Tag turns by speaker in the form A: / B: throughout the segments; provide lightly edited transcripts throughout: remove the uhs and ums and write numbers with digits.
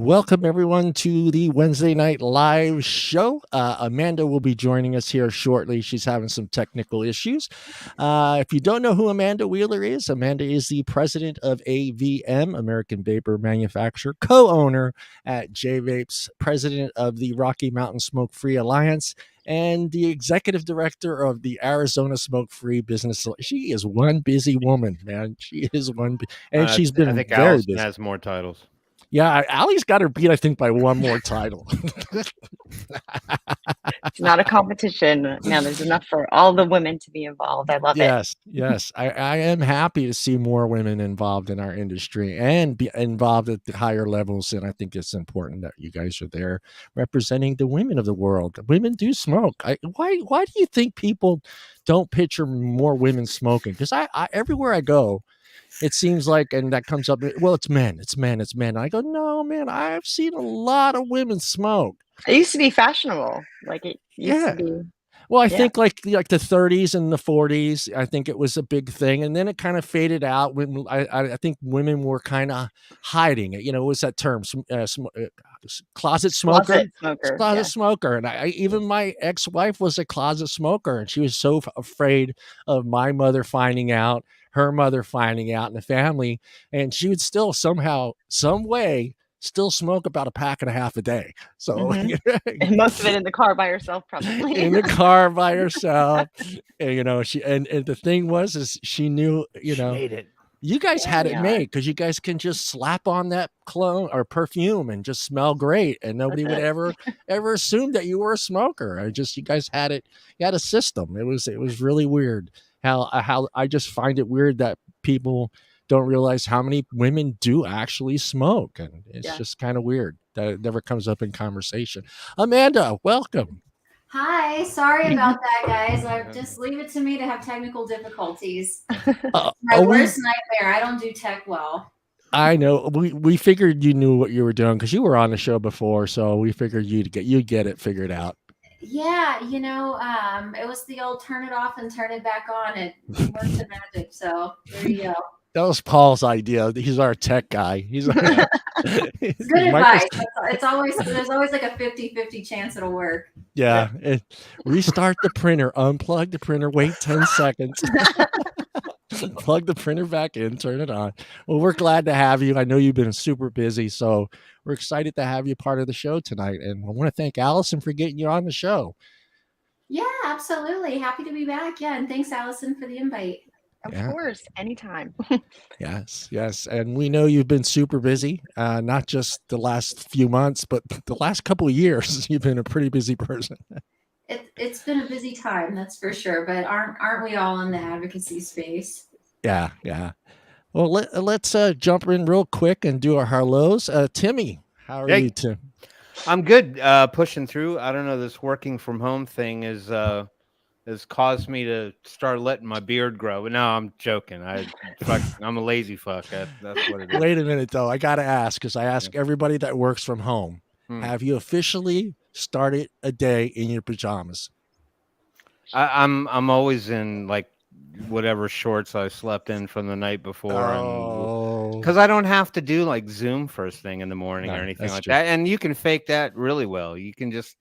A: Welcome everyone to the Wednesday night live show. Amanda will be joining us here shortly. She's having some technical issues. If you don't know who Amanda Wheeler is the president of AVM, American Vapor Manufacturer, co-owner at J-Vapes, president of the Rocky Mountain Smoke Free Alliance, and the executive director of the Arizona Smoke Free Business. She is one busy woman, man. She is one, and she's
B: I
A: been
B: think
A: very
B: Allison
A: busy.
B: has more titles.
A: Yeah, Allie's got her beat, I think, by one more title.
C: It's not a competition. No, there's enough for all the women to be involved. I love it.
A: Yes. I am happy to see more women involved in our industry and be involved at the higher levels. And I think it's important that you guys are there representing the women of the world. Women do smoke. Why do you think people don't picture more women smoking? Because I everywhere I go, it seems like, and that comes up, well, it's men. And I go, no, man, I've seen a lot of women smoke.
C: It used to be fashionable. Like it used to be.
A: Well, I think like the 30s and the 40s, I think it was a big thing. And then it kind of faded out when I think women were kind of hiding it. You know, what's that term? Closet smoker. Closet smoker. And even my ex-wife was a closet smoker, and she was so afraid of my mother finding out, her mother finding out in the family, and she would still somehow, some way, still smoke about a pack and a half a day. So
C: and most of it in the car by herself, probably.
A: In the car by herself. And, you know, she and the thing is she knew, you know,
B: made it.
A: You guys had it made because you guys can just slap on that cologne or perfume and just smell great, and nobody would ever assume that you were a smoker. You guys had it. You had a system. It was really weird how I just find it weird that people don't realize how many women do actually smoke, and it's just kind of weird that it never comes up in conversation. Amanda, welcome.
D: Hi, sorry about that, guys. Just leave it to me to have technical difficulties. My worst nightmare. I don't do tech well.
A: I know. We figured you knew what you were doing because you were on the show before, so we figured you'd get it figured out.
D: Yeah, you know, it was the old turn it off and turn it back on. It works the magic. So there you go.
A: That was Paul's idea. He's our tech guy. He's good
D: advice. There's always like a 50-50 chance it'll work.
A: Yeah. Restart the printer, unplug the printer, wait 10 seconds. Plug the printer back in, turn it on. Well, we're glad to have you. I know you've been super busy, so we're excited to have you part of the show tonight. And I want to thank Allison for getting you on the show.
D: Yeah, absolutely. Happy to be back. Yeah, and thanks, Allison, for the invite.
C: Of course, anytime.
A: Yes. And we know you've been super busy, not just the last few months, but the last couple of years. You've been a pretty busy person.
D: It's been a busy time, that's for sure. But aren't we all in the advocacy space?
A: Yeah. Well, let's jump in real quick and do our hellos. Timmy, how are you, Tim?
B: I'm good. Pushing through. I don't know. This working from home thing has caused me to start letting my beard grow. But no, I'm joking. I'm a lazy fuck. That's what it is.
A: Wait a minute, though. I got to ask, because I ask everybody that works from home, have you officially started a day in your pajamas?
B: I'm always in like whatever shorts I slept in from the night before. Because I don't have to do like Zoom first thing in the morning or anything like that. And you can fake that really well. You can just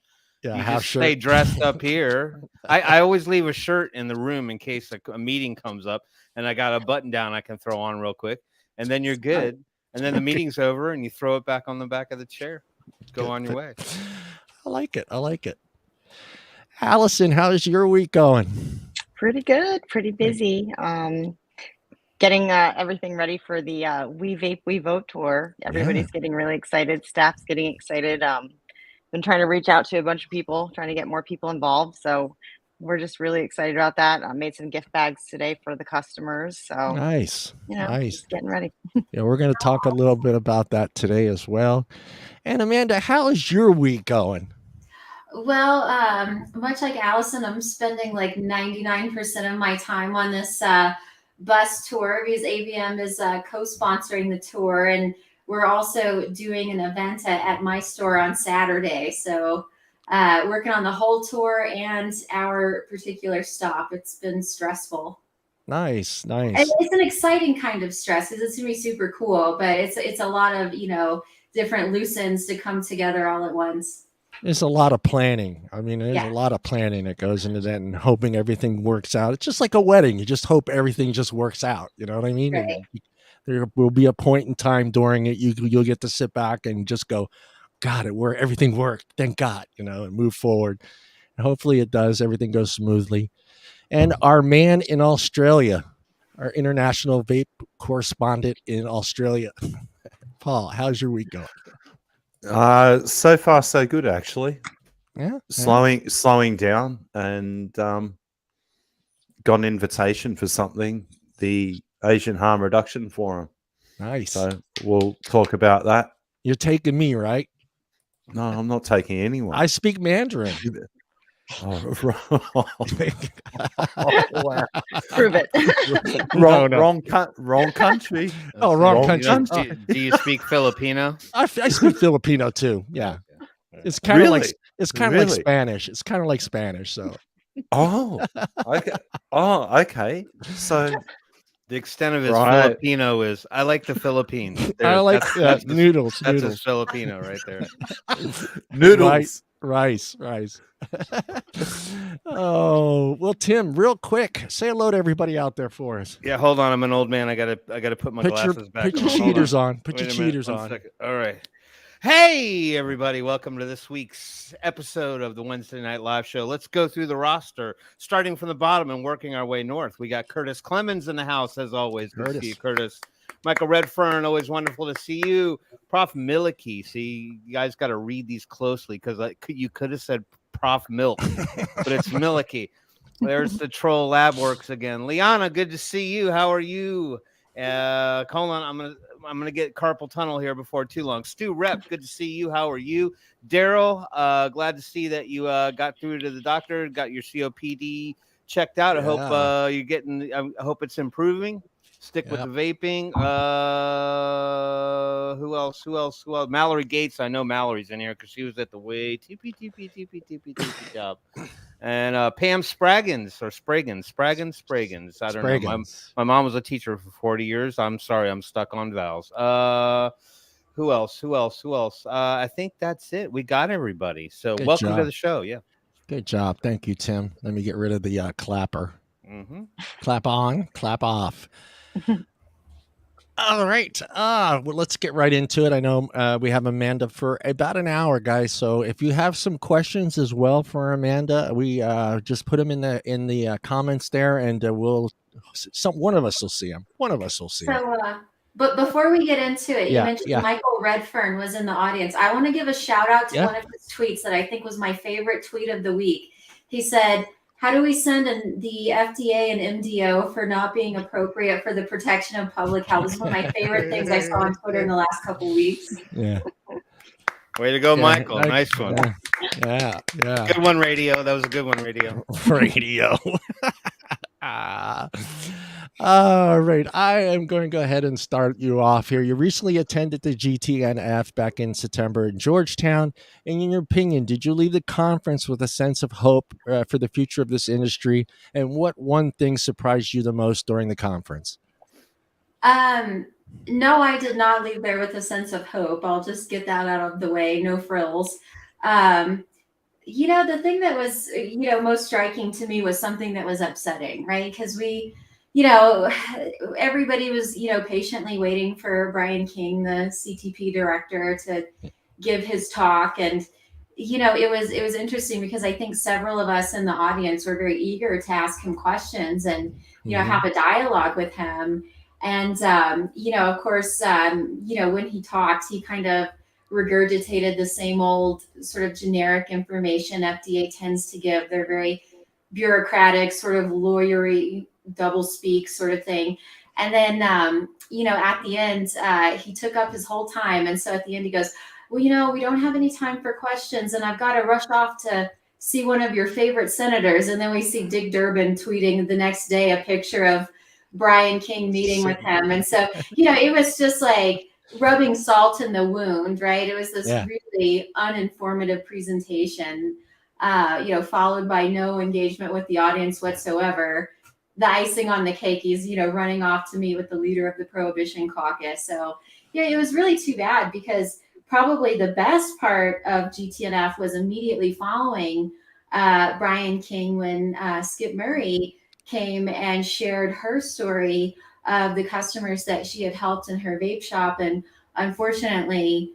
B: stay dressed up here. I always leave a shirt in the room in case a meeting comes up and I got a button down I can throw on real quick. And then you're good. And then the meeting's over and you throw it back on the back of the chair. Go on your way.
A: I like it. Allison, how's your week going?
C: Pretty good. Pretty busy. Getting everything ready for the We Vape, We Vote tour. Everybody's getting really excited. Staff's getting excited. Been trying to reach out to a bunch of people, trying to get more people involved. So we're just really excited about that. I made some gift bags today for the customers. So
A: nice.
C: Just getting ready.
A: Yeah, we're going to talk a little bit about that today as well. And Amanda, how is your week going?
D: Well, much like Allison, I'm spending like 99% of my time on this bus tour because AVM is co-sponsoring the tour, and we're also doing an event at my store on Saturday. So working on the whole tour and our particular stop. It's been stressful.
A: Nice.
D: And it's an exciting kind of stress because it's going to be super cool, but it's a lot of, different loose ends to come together all at once.
A: There's a lot of planning. I mean, there's a lot of planning that goes into that and hoping everything works out. It's just like a wedding. You just hope everything just works out. You know what I mean?
D: Right.
A: And there will be a point in time during it you'll get to sit back and just go, God, everything worked. Thank God, and move forward. And hopefully it does. Everything goes smoothly. And our man in Australia, our international vape correspondent in Australia, Paul, how's your week going?
E: So far so good, actually.
A: Yeah.
E: Slowing down, and got an invitation for something, the Asian Harm Reduction Forum.
A: Nice.
E: So we'll talk about that.
A: You're taking me, right?
E: No, I'm not taking anyone.
A: I speak Mandarin.
E: Oh,
C: wow. Prove it.
E: Wrong country.
A: Oh, wrong country.
B: Do you speak Filipino?
A: I speak Filipino too. Yeah. It's kind of like like Spanish. It's kind of like Spanish. So.
E: Oh, okay. Okay. So
B: the extent of his Filipino is, I like the Philippines.
A: I like noodles.
B: That's his Filipino right there.
E: Noodles.
A: Rice. Oh, well, Tim, real quick, say hello to everybody out there for us.
B: Yeah, hold on. I'm an old man. I gotta put my glasses back.
A: Put your cheaters on. Put your cheaters on.
B: Second. All right. Hey, everybody. Welcome to this week's episode of the Wednesday Night Live Show. Let's go through the roster, starting from the bottom and working our way north. We got Curtis Clemens in the house, as always. Good to see you, Curtis. Michael Redfern, always wonderful to see you. Prof. Millicky. See, you guys got to read these closely because you could have said Prof. Milk, but it's Millicky. There's the Troll Lab Works again. Liana, good to see you. How are you? Colin, I'm gonna get carpal tunnel here before too long. Stu Rep, good to see you. How are you? Daryl, glad to see that you got through to the doctor, got your COPD checked out. I hope you're getting. I hope it's improving. Stick with the vaping. Who else? Mallory Gates. I know Mallory's in here because she was at the way TP job. And Pam Spraggins. I don't know. My mom was a teacher for 40 years. I'm sorry, I'm stuck on vowels. Who else? I think that's it. We got everybody. So welcome to the show. Yeah.
A: Good job. Thank you, Tim. Let me get rid of the clapper.
B: Mm-hmm.
A: Clap on, clap off. All right. Well, let's get right into it. I know we have Amanda for about an hour, guys. So if you have some questions as well for Amanda, we just put them in the comments there, and one of us will see them.
D: So, but before we get into it, you mentioned Michael Redfern was in the audience. I want to give a shout out to one of his tweets that I think was my favorite tweet of the week. He said, "How do we send the FDA and MDO for not being appropriate for the protection of public health?" This is one of my favorite things I saw on Twitter in the last couple of weeks.
A: Yeah.
B: Way to go, Michael. Nice one.
A: Yeah.
B: Good one, radio. That was a good one, radio.
A: Radio. All right. I am going to go ahead and start you off here. You recently attended the GTNF back in September in Georgetown. And in your opinion, did you leave the conference with a sense of hope for the future of this industry? And what one thing surprised you the most during the conference?
D: No, I did not leave there with a sense of hope. I'll just get that out of the way. No frills. The thing that was, most striking to me was something that was upsetting, right? Because everybody was, patiently waiting for Brian King, the CTP director, to give his talk. And, it was interesting because I think several of us in the audience were very eager to ask him questions and, have a dialogue with him. And, of course, when he talked, he kind of regurgitated the same old sort of generic information FDA tends to give. They're very bureaucratic, sort of lawyery, double speak sort of thing. And then, at the end, he took up his whole time. And so at the end, he goes, well, we don't have any time for questions, and I've got to rush off to see one of your favorite senators. And then we see Dick Durbin tweeting the next day a picture of Brian King meeting with him. And so, it was just like rubbing salt in the wound, right? It was this really uninformative presentation, followed by no engagement with the audience whatsoever. The icing on the cake, he's, running off to meet with the leader of the Prohibition Caucus. So, it was really too bad because probably the best part of GTNF was immediately following Brian King when Skip Murray came and shared her story of the customers that she had helped in her vape shop. And unfortunately,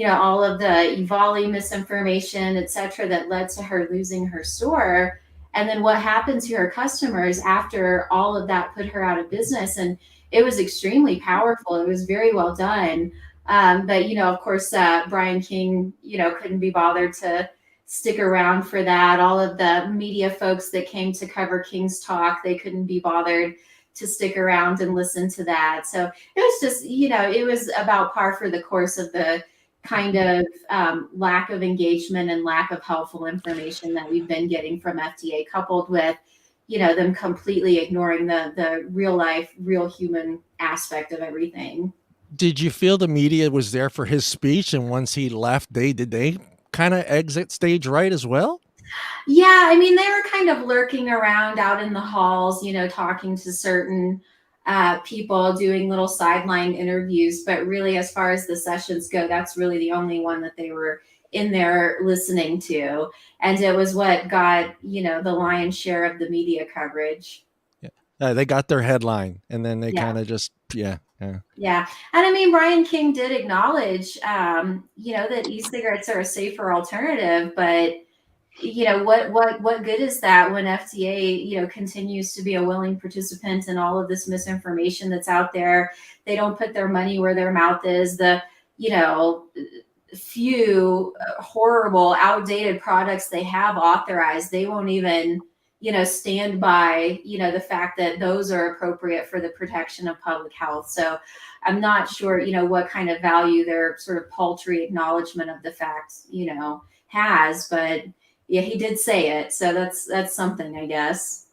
D: all of the EVALI misinformation, et cetera, that led to her losing her store. And then what happened to her customers after all of that put her out of business. And it was extremely powerful. It was very well done. But, of course, Brian King, couldn't be bothered to stick around for that. All of the media folks that came to cover King's talk, they couldn't be bothered to stick around and listen to that. So it was just, it was about par for the course of the kind of lack of engagement and lack of helpful information that we've been getting from FDA, coupled with, them completely ignoring the real life, real human aspect of everything.
A: Did you feel the media was there for his speech, and once he left, did they kind of exit stage right as well?
D: Yeah, I mean, they were kind of lurking around out in the halls, talking to certain people, doing little sideline interviews. But really, as far as the sessions go, that's really the only one that they were in there listening to. And it was what got, the lion's share of the media coverage.
A: Yeah, they got their headline, and then they kind of just, Yeah.
D: And I mean, Brian King did acknowledge, that e-cigarettes are a safer alternative, but what good is that when FDA, continues to be a willing participant in all of this misinformation that's out there? They don't put their money where their mouth is. The, few horrible, outdated products they have authorized, they won't even, stand by, the fact that those are appropriate for the protection of public health. So I'm not sure, what kind of value their sort of paltry acknowledgement of the facts, has, but yeah, he did say it. So that's something, I guess.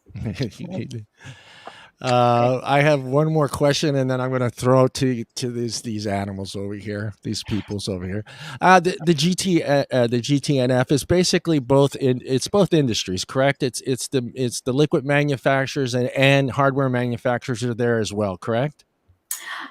A: I have one more question, and then I'm going to throw it to these animals over here, these peoples over here. The GTNF is basically both industries, correct? It's the liquid manufacturers and hardware manufacturers are there as well, correct?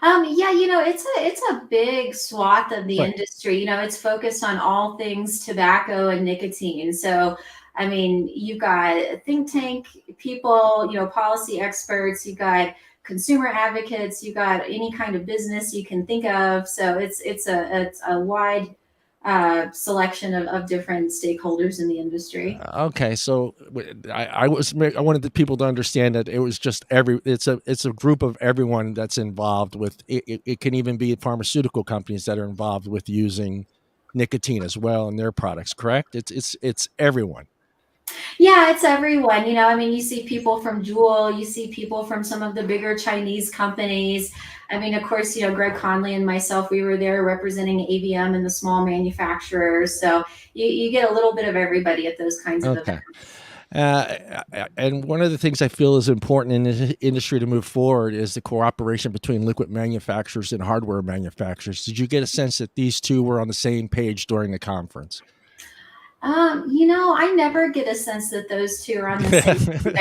D: It's a big swath of the industry. It's focused on all things tobacco and nicotine. So, I mean, you got think tank people, policy experts, you got consumer advocates, you got any kind of business you can think of. So it's a wide selection of different stakeholders in the industry.
A: Okay, so I wanted the people to understand that it was just it's a group of everyone that's involved with it. It can even be pharmaceutical companies that are involved with using nicotine as well in their products. Correct? It's everyone.
D: Yeah, it's everyone. I mean, you see people from Juul, you see people from some of the bigger Chinese companies. I mean, of course, Greg Conley and myself, we were there representing AVM and the small manufacturers. So you get a little bit of everybody at those kinds of events.
A: And one of the things I feel is important in the industry to move forward is the cooperation between liquid manufacturers and hardware manufacturers. Did you get a sense that these two were on the same page during the conference?
D: I never get a sense that those two are on the same page.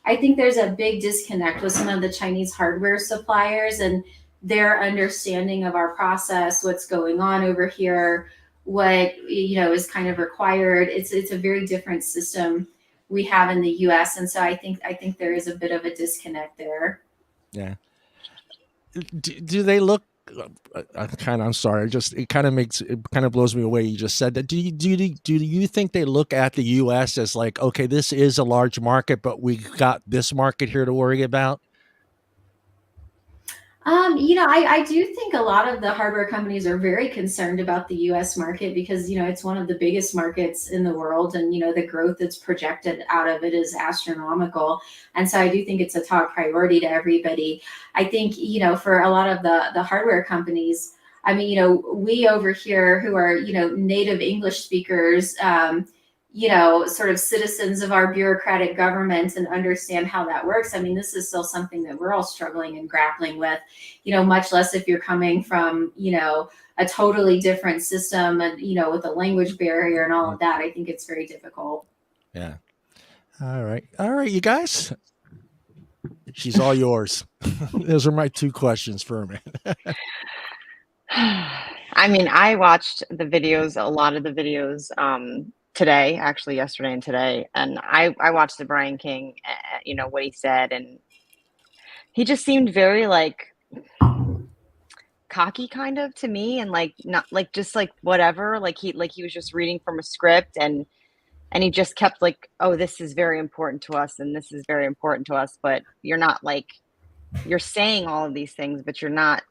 D: I think there's a big disconnect with some of the Chinese hardware suppliers and their understanding of our process, what's going on over here, what is kind of required. It's a very different system we have in the US. And so I think there is a bit of a disconnect there.
A: Yeah. Do they look I'm sorry. It kind of blows me away. You just said that. Do you think they look at the U.S. as like, okay, this is a large market, but we got this market here to worry about?
D: I do think a lot of the hardware companies are very concerned about the U.S. market because, it's one of the biggest markets in the world. And, the growth that's projected out of it is astronomical. And so I do think it's a top priority to everybody. I think, for a lot of the hardware companies, I mean, we over here who are, native English speakers, sort of citizens of our bureaucratic government and understand how that works. I mean, this is still something that we're all struggling and grappling with, much less if you're coming from, a totally different system and, with a language barrier and all of that. I think it's very difficult.
A: Yeah. All right, you guys. She's all yours. Those are my two questions for a minute.
C: I mean, I watched the videos, a lot of the videos, today, actually yesterday and today, and I watched the Brian King, you know, what he said, and he just seemed very, like, cocky kind of to me, and, like, not like, just, like, whatever, like he was just reading from a script, and he just kept like, "Oh, this is very important to us, and this is very important to us," but you're not, like, you're saying all of these things, but you're not,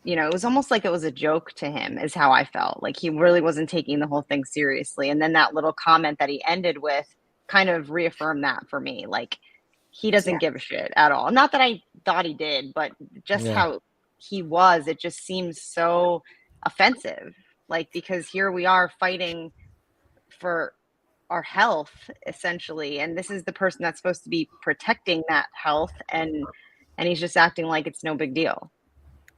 C: you know, it was almost like it was a joke to him is how I felt. Like he really wasn't taking the whole thing seriously. And then that little comment that he ended with kind of reaffirmed that for me. Like he doesn't give a shit at all. Not that I thought he did, but just how he was, it just seems so offensive. Like because here we are fighting for our health essentially, and this is the person that's supposed to be protecting that health, and he's just acting like it's no big deal.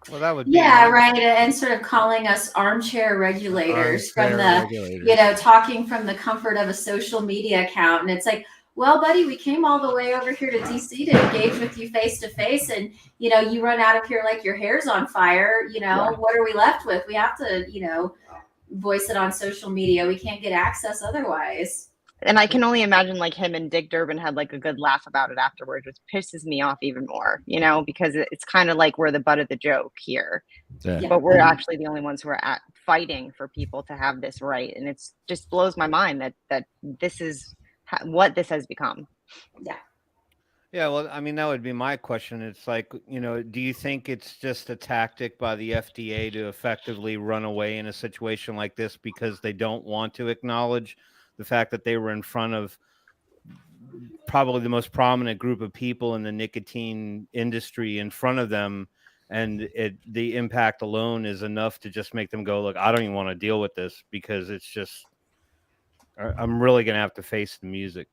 B: Well, that would be
D: right, and sort of calling us armchair regulators from the, you know, talking from the comfort of a social media account, and it's like, well, buddy, we came all the way over here to DC to engage with you face to face, and you know, you run out of here like your hair's on fire. You know, what are we left with? We have to, you know, voice it on social media. We can't get access otherwise.
C: And I can only imagine like him and Dick Durbin had like a good laugh about it afterwards, which pisses me off even more, you know, because it's kind of like we're the butt of the joke here, but we're actually the only ones who are fighting for people to have this right. And it's just blows my mind that this is what this has become.
B: Yeah, well, I mean, that would be my question. It's like, you know, do you think it's just a tactic by the FDA to effectively run away in a situation like this because they don't want to acknowledge the fact that they were in front of probably the most prominent group of people in the nicotine industry in front of them, and the impact alone is enough to just make them go, look, I don't even want to deal with this because it's just, I'm really going to have to face the music.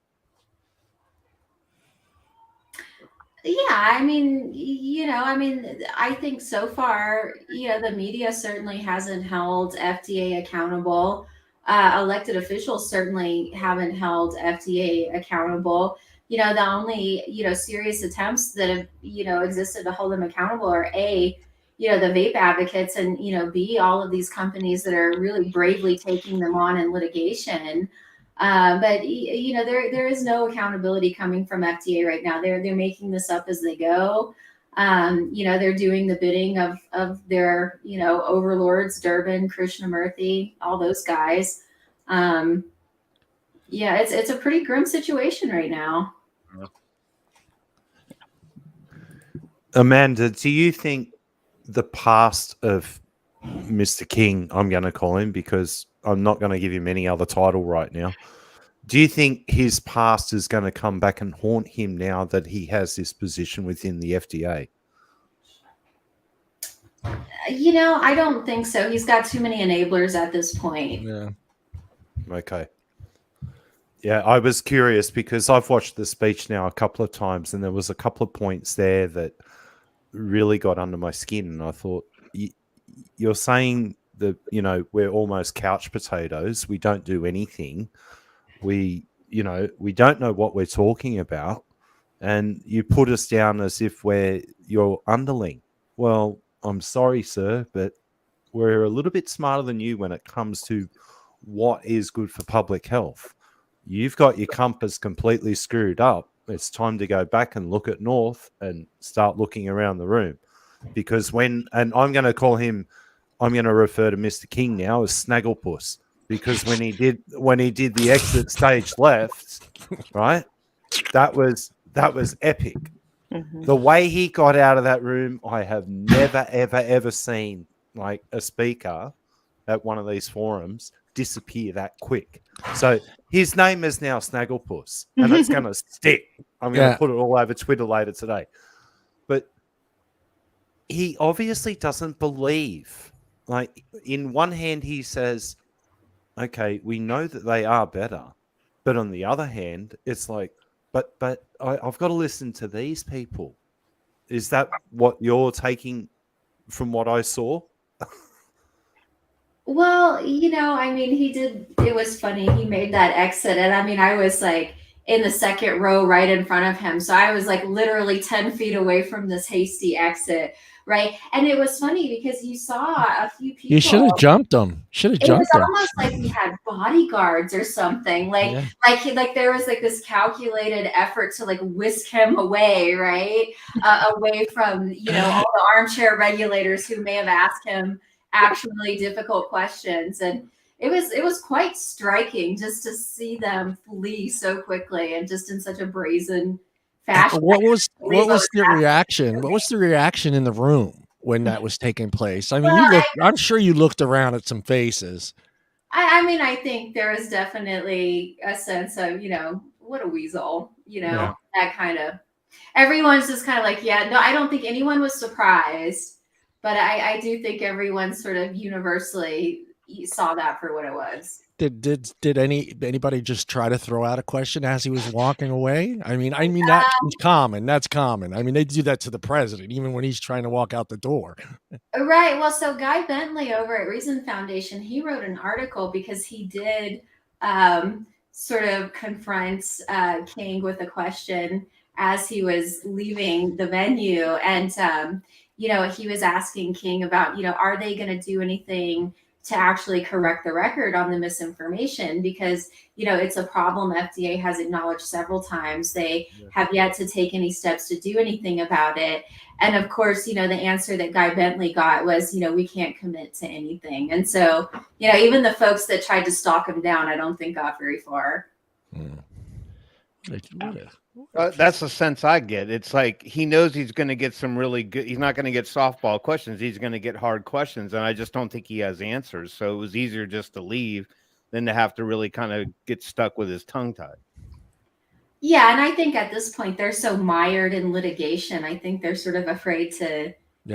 D: Yeah, I mean, you know, I mean, I think so far, you know, the media certainly hasn't held FDA accountable. Elected officials certainly haven't held FDA accountable. You know, the only, you know, serious attempts that have, you know, existed to hold them accountable are A, you know, the vape advocates, and, you know, B, all of these companies that are really bravely taking them on in litigation. But you know, there is no accountability coming from FDA right now. They're making this up as they go. You know, they're doing the bidding of their, you know, overlords, Durbin, Krishnamurthy, all those guys. Yeah, it's a pretty grim situation right now.
E: Amanda, do you think the past of Mr. King, I'm going to call him because I'm not going to give him any other title right now. Do you think his past is going to come back and haunt him now that he has this position within the FDA?
D: You know, I don't think so. He's got too many enablers at this point.
E: Yeah. Okay. Yeah, I was curious because I've watched the speech now a couple of times, and there was a couple of points there that really got under my skin. And I thought, you're saying that, you know, we're almost couch potatoes. We don't do anything. We don't know what we're talking about. And you put us down as if we're your underling. Well, I'm sorry, sir, but we're a little bit smarter than you when it comes to what is good for public health. You've got your compass completely screwed up. It's time to go back and look at North and start looking around the room. Because and I'm going to call him, I'm going to refer to Mr. King now as Snagglepuss. Because when he did the exit stage left, right, that was epic. Mm-hmm. The way he got out of that room, I have never, ever seen like a speaker at one of these forums disappear that quick. So his name is now Snagglepuss, and it's going to stick. I'm going to put it all over Twitter later today. But he obviously doesn't believe. Like, in one hand, he says, okay, we know that they are better. But on the other hand, it's like, but I've got to listen to these people. Is that what you're taking from what I saw?
D: Well, you know, I mean, it was funny. He made that exit. And I mean, I was like, in the second row right in front of him. So I was like literally 10 feet away from this hasty exit, right? And it was funny because you saw a few people.
A: You should have jumped them. Should have jumped them.
D: It was almost like he had bodyguards or something. Like there was like this calculated effort to like whisk him away, right? Away from, you know, all the armchair regulators who may have asked him actually difficult questions. And it was quite striking just to see them flee so quickly and just in such a brazen fashion.
A: What was the reaction? What was the reaction in the room when that was taking place? I mean, I'm sure you looked around at some faces.
D: I mean, I think there was definitely a sense of, you know, what a weasel, you know, that kind of, everyone's just kind of like, yeah, no, I don't think anyone was surprised, but I do think everyone sort of universally saw that for what it was.
A: Did anybody just try to throw out a question as he was walking away? I mean that's common. That's common. I mean, they do that to the president even when he's trying to walk out the door.
D: Right. Well, so Guy Bentley over at Reason Foundation, he wrote an article because he did sort of confront King with a question as he was leaving the venue, and you know, he was asking King about, you know, are they going to do anything to actually correct the record on the misinformation, because, you know, it's a problem FDA has acknowledged several times. They have yet to take any steps to do anything about it. And of course, you know, the answer that Guy Bentley got was, you know, we can't commit to anything. And so, you know, even the folks that tried to stalk him down, I don't think got very far.
B: That's the sense I get. It's like he knows he's going to get some really good. He's not going to get softball questions. He's going to get hard questions, and I just don't think he has answers. So it was easier just to leave than to have to really kind of get stuck with his tongue tied.
D: Yeah, and I think at this point they're so mired in litigation. I think they're sort of afraid to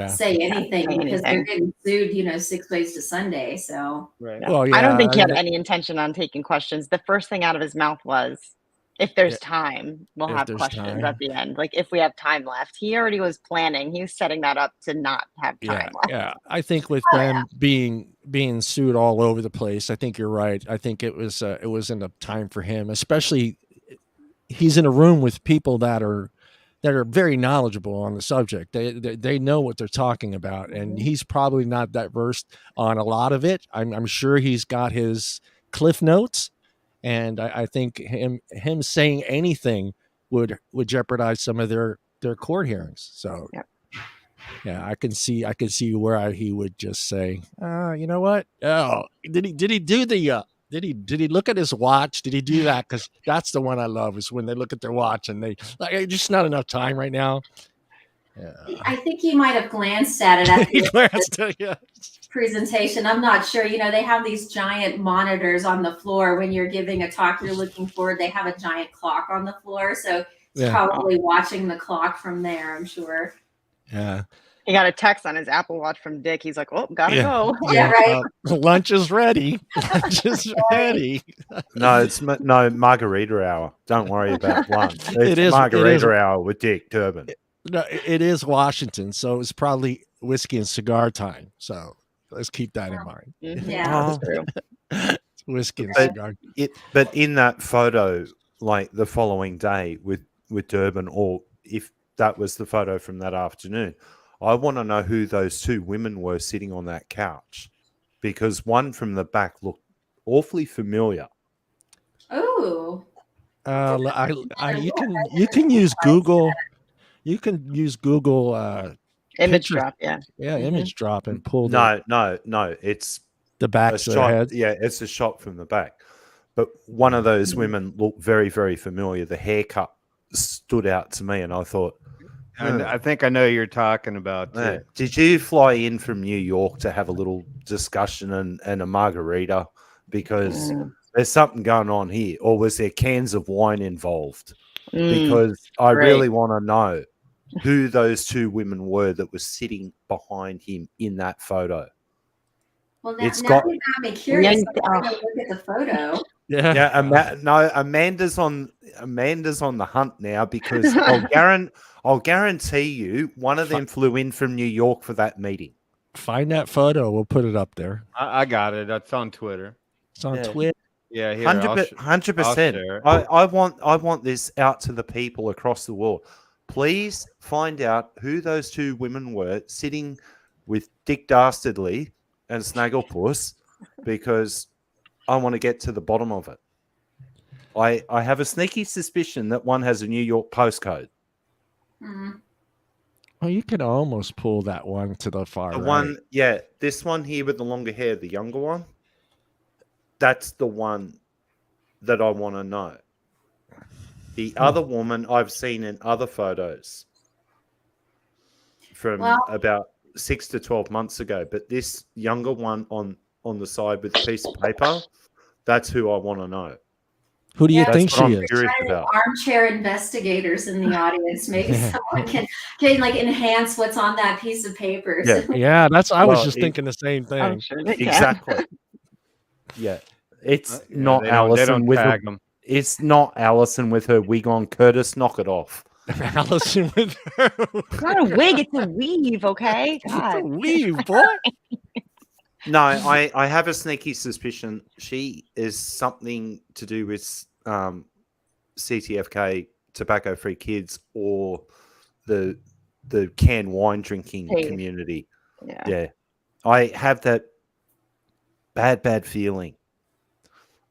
D: say anything because they're getting sued, you know, 6 ways to Sunday. So
A: Well,
C: I don't think he had any intention on taking questions. The first thing out of his mouth was, if there's time, we'll have questions at the end. Like if we have time left. He already was planning. He was setting that up to not have time left.
A: Yeah, I think with them being sued all over the place, I think you're right. I think it wasn't a time for him, especially he's in a room with people that are very knowledgeable on the subject. They know what they're talking about, and he's probably not that versed on a lot of it. I'm sure he's got his cliff notes. And I think him saying anything would jeopardize some of their court hearings. So, yeah, I can see where he would just say, you know what? Oh, did he do the did he look at his watch? Did he do that? Because that's the one I love, is when they look at their watch and they like, just not enough time right now. Yeah.
D: I think he might have glanced at it at the presentation. I'm not sure. You know, they have these giant monitors on the floor when you're giving a talk, you're looking forward. They have a giant clock on the floor. So he's probably watching the clock from there, I'm sure.
A: Yeah.
C: He got a text on his Apple Watch from Dick. He's like, oh, gotta go.
D: Yeah, right.
A: Lunch is ready. Lunch is ready.
E: No, margarita hour. Don't worry about lunch. It's margarita hour with Dick Durbin.
A: No, it is Washington, so it's probably whiskey and cigar time. So let's keep that in mind.
D: Yeah,
A: it's whiskey and cigar.
E: But in that photo, like the following day with Durbin, or if that was the photo from that afternoon, I want to know who those two women were sitting on that couch, because one from the back looked awfully familiar.
D: Oh,
A: you can use Google. You can use Google
C: image drop,
A: image drop and pull.
E: No, it's
A: the back of their head.
E: Yeah, it's a shot from the back. But one of those women looked very, very familiar. The haircut stood out to me, and I thought,
B: I think I know who you're talking about.
E: Did you fly in from New York to have a little discussion and a margarita? Because there's something going on here. Or was there cans of wine involved? Because I really want to know who those two women were that were sitting behind him in that photo.
D: Well, now you got me curious. I'm going to look at the photo.
E: Amanda's on the hunt now, because I'll guarantee you one of them flew in from New York for that meeting.
A: Find that photo. We'll put it up there.
B: I got it. That's on Twitter.
A: It's on Twitter.
B: Yeah, here,
E: 100%. I want this out to the people across the world. Please find out who those two women were sitting with Dick Dastardly and Snagglepuss, because I want to get to the bottom of it. I have a sneaky suspicion that one has a New York postcode.
A: Well, you could almost pull that one to the far right.
E: One, yeah, this one here with the longer hair, the younger one. That's the one that I want to know. The other woman I've seen in other photos from about 6 to 12 months ago, but this younger one on the side with a piece of paper, that's who I want to know.
A: Who do you think she is?
D: Armchair investigators in the audience. Maybe someone can like enhance what's on that piece of paper.
A: Yeah, I was just thinking the same thing.
C: Sure
E: exactly. Yeah, it's not Allison with her. It's not Allison with her wig on. Curtis, knock it off.
A: Allison with her.
C: It's not a wig; it's a weave. Okay, God.
A: It's a weave, boy.
E: No, I have a sneaky suspicion she is something to do with CTFK, Tobacco Free Kids, or the canned wine drinking community. Yeah. I have that bad feeling.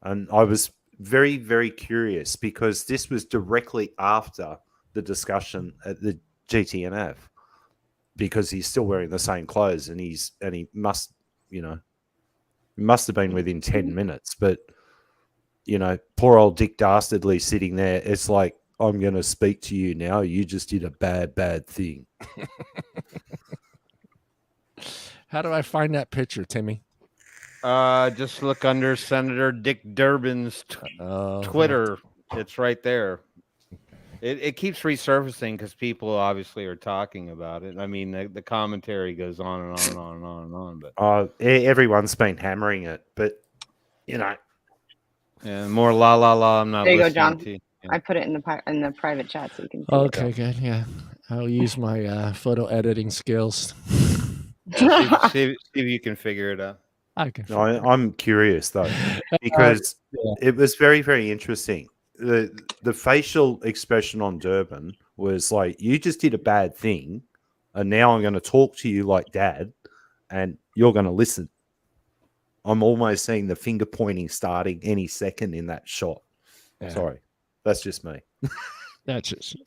E: And I was very, very curious because this was directly after the discussion at the GTNF, because he's still wearing the same clothes and he must, must have been within 10 minutes, but poor old Dick Dastardly sitting there. It's like, I'm going to speak to you now. You just did a bad thing.
A: How do I find that picture, Timmy?
B: Just look under Senator Dick Durbin's Twitter. It's right there. It keeps resurfacing because people obviously are talking about it. I mean, the commentary goes on and on and on and on and on. But
E: everyone's been hammering it, but
B: yeah, more la la la. I'm not.
C: There you go, John.
B: To you. Yeah.
C: I put it in the private chat so you can see
A: okay,
C: it.
A: good. Yeah, I'll use my photo editing skills.
B: See if you can figure it out.
E: I'm curious though, because it was very, very interesting. The facial expression on Durbin was like, you just did a bad thing, and now I'm going to talk to you like dad, and you're going to listen. I'm almost seeing the finger pointing starting any second in that shot. Yeah. Sorry, that's just me.
A: That's just.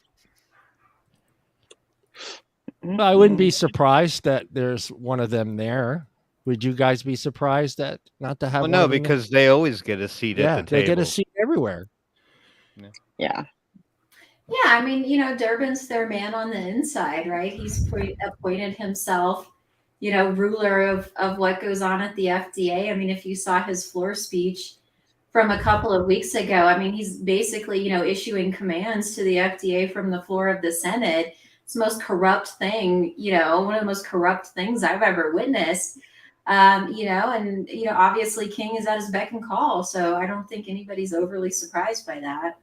A: I wouldn't be surprised that there's one of them there. Would you guys be surprised that not to have?
B: Well, no, because they always get a seat at the table.
A: They get a seat everywhere.
C: Yeah.
D: Yeah, I mean, Durbin's their man on the inside, right? He's appointed himself, ruler of what goes on at the FDA. I mean, if you saw his floor speech from a couple of weeks ago, I mean, he's basically, issuing commands to the FDA from the floor of the Senate. It's the most corrupt thing, one of the most corrupt things I've ever witnessed. Obviously King is at his beck and call. So I don't think anybody's overly surprised by that.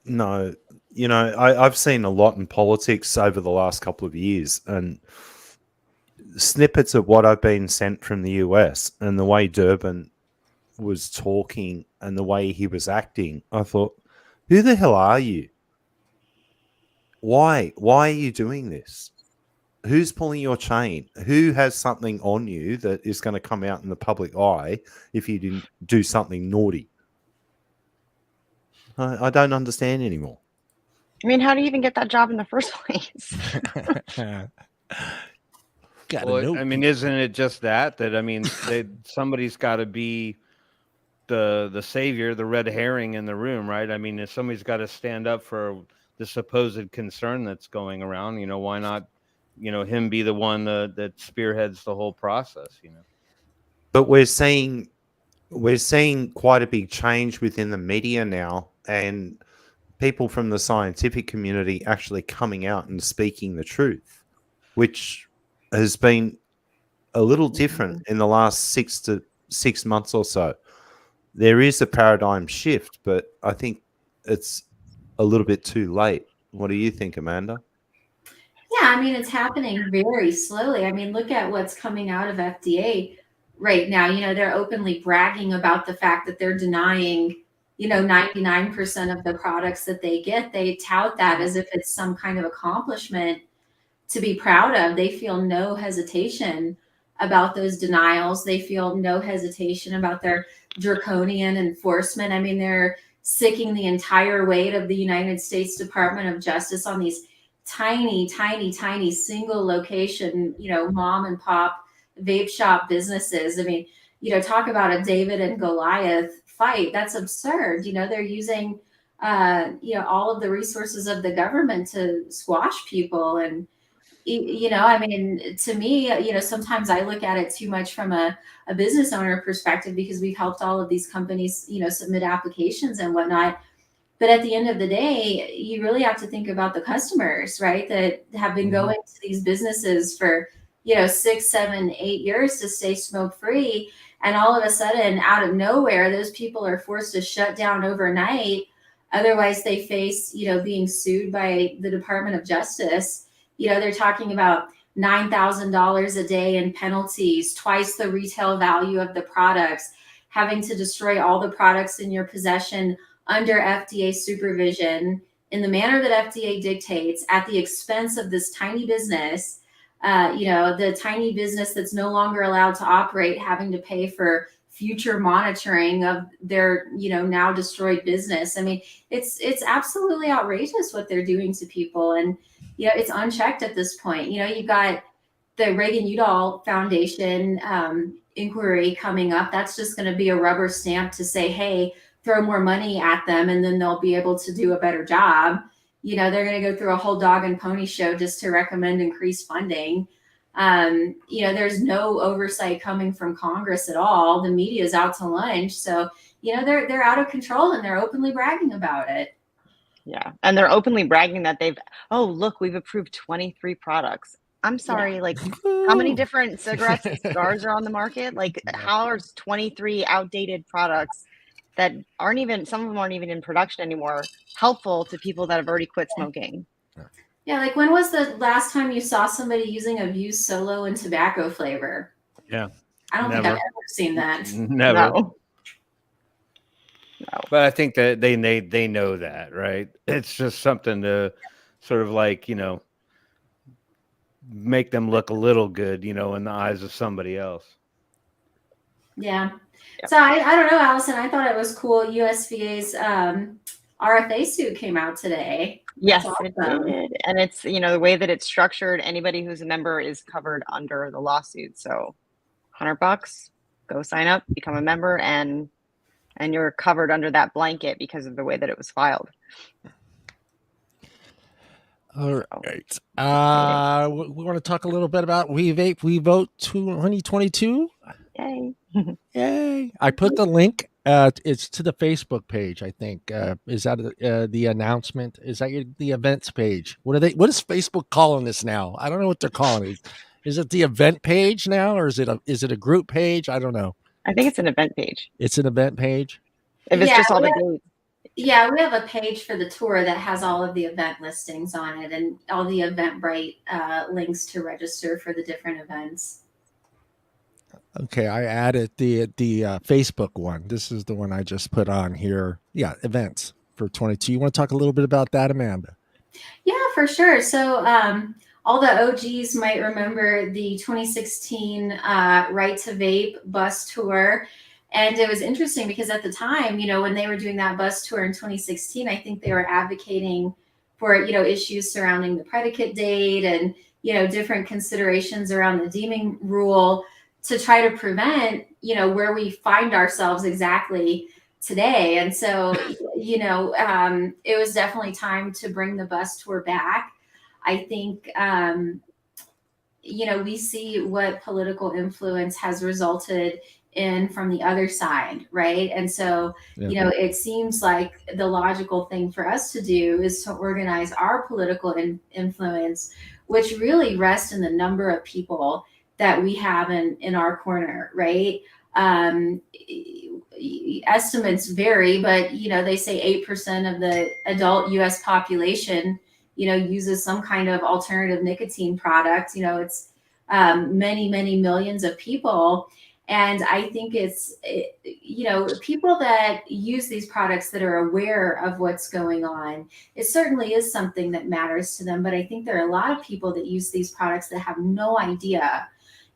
E: No, I've seen a lot in politics over the last couple of years, and snippets of what I've been sent from the US and the way Durbin was talking and the way he was acting. I thought, who the hell are you? Why are you doing this? Who's pulling your chain? Who has something on you that is going to come out in the public eye if you didn't do something naughty? I don't understand anymore.
C: I mean, how do you even get that job in the first place?
B: Well, I mean, isn't it just that I mean, somebody's got to be the savior, the red herring in the room, right? I mean, if somebody's got to stand up for the supposed concern that's going around, why not, him be the one that spearheads the whole process,
E: But we're seeing quite a big change within the media now, and people from the scientific community actually coming out and speaking the truth, which has been a little different in the last 6 months or so. There is a paradigm shift, but I think it's a little bit too late. What do you think, Amanda?
D: Yeah, I mean, it's happening very slowly. I mean, look at what's coming out of FDA right now. They're openly bragging about the fact that they're denying 99% of the products that they get. They tout that as if it's some kind of accomplishment to be proud of. They feel no hesitation about those denials. They feel no hesitation about their draconian enforcement. I mean, they're sicking the entire weight of the United States Department of Justice on these tiny, tiny, tiny single location, mom and pop vape shop businesses. I mean, talk about a David and Goliath fight. That's absurd. They're using, all of the resources of the government to squash people. And, I mean, to me, sometimes I look at it too much from a business owner perspective, because we've helped all of these companies, submit applications and whatnot. But at the end of the day, you really have to think about the customers, right? That have been going to these businesses for, 6, 7, 8 years to stay smoke free. And all of a sudden, out of nowhere, those people are forced to shut down overnight. Otherwise, they face, being sued by the Department of Justice. They're talking about $9,000 a day in penalties, twice the retail value of the products, having to destroy all the products in your possession under FDA supervision in the manner that FDA dictates, at the expense of this tiny business, the tiny business that's no longer allowed to operate, having to pay for future monitoring of their, now destroyed business. I mean, it's absolutely outrageous what they're doing to people. And, it's unchecked at this point. You've got the Reagan-Udall Foundation inquiry coming up. That's just going to be a rubber stamp to say, hey, throw more money at them, and then they'll be able to do a better job. They're going to go through a whole dog and pony show just to recommend increased funding. There's no oversight coming from Congress at all. The media is out to lunch. So, they're out of control, and they're openly bragging about it.
C: Yeah. And they're openly bragging that we've approved 23 products. I'm sorry, like, how many different cigarettes and cigars are on the market? Like, how are 23 outdated products that some of them aren't even in production anymore, helpful to people that have already quit smoking?
D: Yeah, like, when was the last time you saw somebody using a Vuse Solo and tobacco flavor?
B: Yeah.
D: I don't think I've ever seen that.
B: Never.
C: No.
B: But I think that they know that, right? It's just something to sort of like, make them look a little good, in the eyes of somebody else.
D: Yeah. So I don't know, Allison, I thought it was cool. USVA's RFA suit came out today.
C: Yes, it did. And it's, the way that it's structured, anybody who's a member is covered under the lawsuit. So $100, go sign up, become a member, and you're covered under that blanket because of the way that it was filed.
A: All right. We want to talk a little bit about We Vape, We Vote 2022.
C: Yay.
A: Yay. I put the link. It's to the Facebook page, I think. Is that the announcement? Is that the events page? What is Facebook calling this now? I don't know what they're calling it. Is it the event page now, or is it a group page? I don't know.
C: I think it's an event page.
A: It's an event page?
C: If it's just all the dates.
D: Yeah, we have a page for the tour that has all of the event listings on it and all the Eventbrite links to register for the different events.
A: Okay, I added the Facebook one. This is the one I just put on here. Yeah, events for 22. You want to talk a little bit about that, Amanda?
D: Yeah, for sure. So all the OGs might remember the 2016 Right to Vape bus tour. And it was interesting because at the time, when they were doing that bus tour in 2016, I think they were advocating for, issues surrounding the predicate date and, different considerations around the deeming rule to try to prevent, where we find ourselves exactly today. And so, it was definitely time to bring the bus tour back. I think, we see what political influence has resulted in from the other side, right? And so, it seems like the logical thing for us to do is to organize our political influence, which really rests in the number of people that we have in our corner, right? Estimates vary, but they say 8% of the adult U.S. population, uses some kind of alternative nicotine product. It's many, many millions of people. And I think people that use these products that are aware of what's going on, it certainly is something that matters to them. But I think there are a lot of people that use these products that have no idea,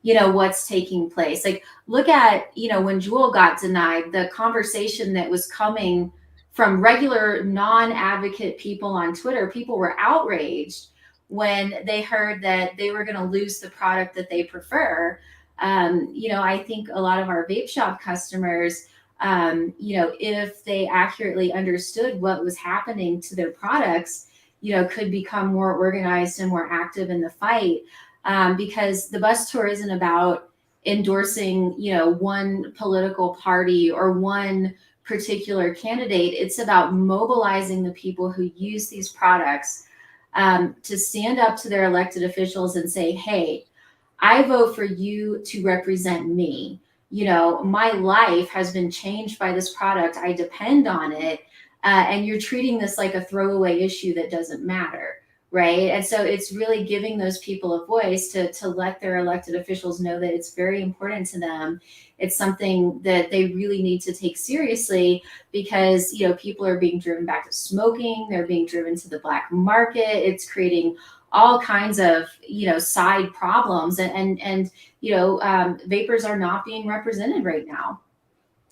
D: what's taking place. Like, look at, when Jewel got denied, the conversation that was coming from regular non-advocate people on Twitter. People were outraged when they heard that they were going to lose the product that they prefer. I think a lot of our vape shop customers, if they accurately understood what was happening to their products, could become more organized and more active in the fight. Because the bus tour isn't about endorsing, one political party or one particular candidate. It's about mobilizing the people who use these products to stand up to their elected officials and say, hey, I vote for you to represent me. My life has been changed by this product. I depend on it. And you're treating this like a throwaway issue that doesn't matter. Right. And so it's really giving those people a voice to let their elected officials know that it's very important to them. It's something that they really need to take seriously because, people are being driven back to smoking. They're being driven to the black market. It's creating all kinds of, side problems and vapors are not being represented right now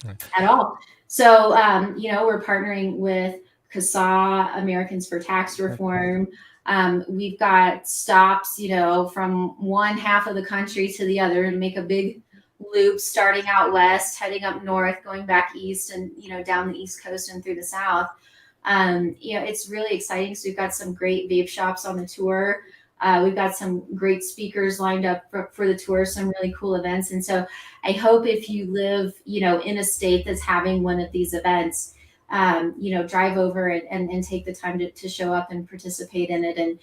D: at all. So, we're partnering with CASA, Americans for Tax Reform. We've got stops, from one half of the country to the other and make a big loop starting out west, heading up north, going back east and, down the East Coast and through the South. It's really exciting. So we've got some great vape shops on the tour. We've got some great speakers lined up for the tour, some really cool events. And so I hope if you live, in a state that's having one of these events, drive over and take the time to show up and participate in it. And,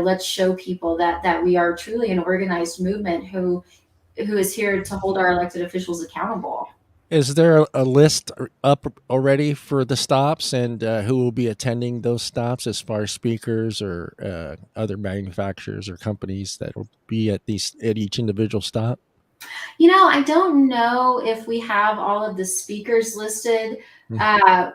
D: let's show people that we are truly an organized movement who is here to hold our elected officials accountable.
A: Is there a list up already for the stops and who will be attending those stops as far as speakers or other manufacturers or companies that will be at each individual stop?
D: I don't know if we have all of the speakers listed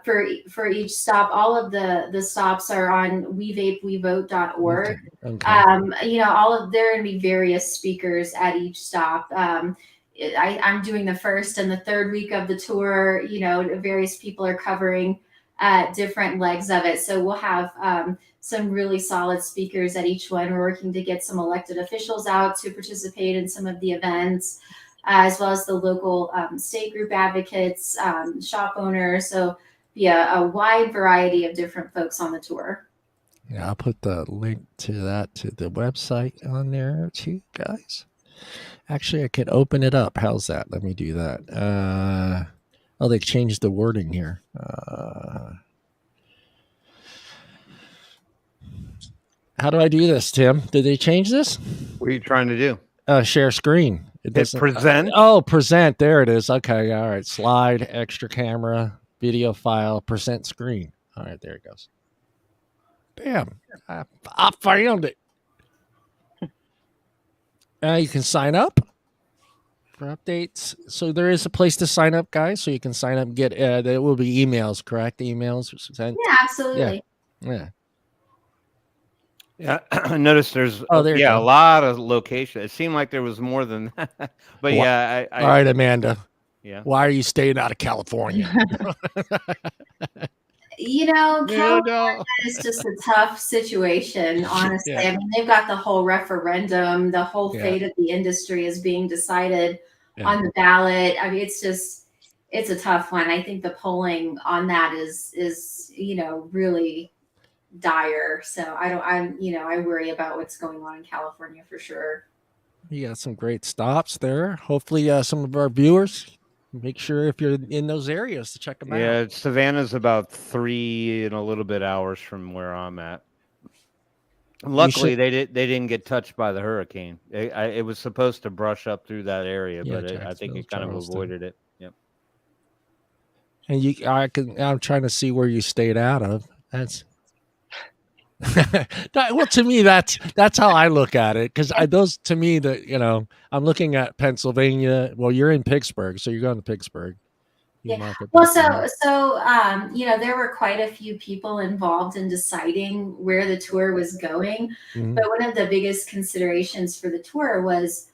D: for each stop. All of the stops are on wevapewevote.org. Okay. There are going to be various speakers at each stop. I'm doing the first and the third week of the tour. Various people are covering different legs of it. So we'll have some really solid speakers at each one. We're working to get some elected officials out to participate in some of the events, as well as the local state group advocates, shop owners. So a wide variety of different folks on the tour.
A: Yeah, I'll put the link to the website on there too, guys. Actually, I could open it up. How's that? Let me do that. They changed the wording here. How do I do this, Tim? Did they change this?
B: What are you trying to do?
A: Share screen.
B: It's present.
A: Present. There it is. Okay. All right. Slide, extra camera, video file, present screen. All right. There it goes. Bam. I found it. You can sign up for updates. So there is a place to sign up, guys. So you can sign up and get, there will be emails, correct? Emails sent.
D: Yeah, absolutely.
A: Yeah.
B: Yeah, I noticed there's a lot of locations. It seemed like there was more than that. But
A: all right, Amanda.
B: Yeah.
A: Why are you staying out of California?
D: California is just a tough situation, honestly. Yeah. I mean, they've got the whole referendum, the whole fate of the industry is being decided on the ballot. I mean, it's a tough one. I think the polling on that is really dire. So I worry about what's going on in California for sure.
A: You got some great stops there. Hopefully some of our viewers, make sure if you're in those areas to check them out.
B: Yeah, Savannah's about 3 and a little bit hours from where I'm at. Luckily, they didn't get touched by the hurricane. It was supposed to brush up through that area, but I think it kind of avoided it. Yep.
A: And I'm trying to see where you stayed out of. Well, to me, that's how I look at it, because those, to me, I'm looking at Pennsylvania. Well, you're in Pittsburgh, so you're going to Pittsburgh.
D: Yeah. Well, so there were quite a few people involved in deciding where the tour was going, but one of the biggest considerations for the tour was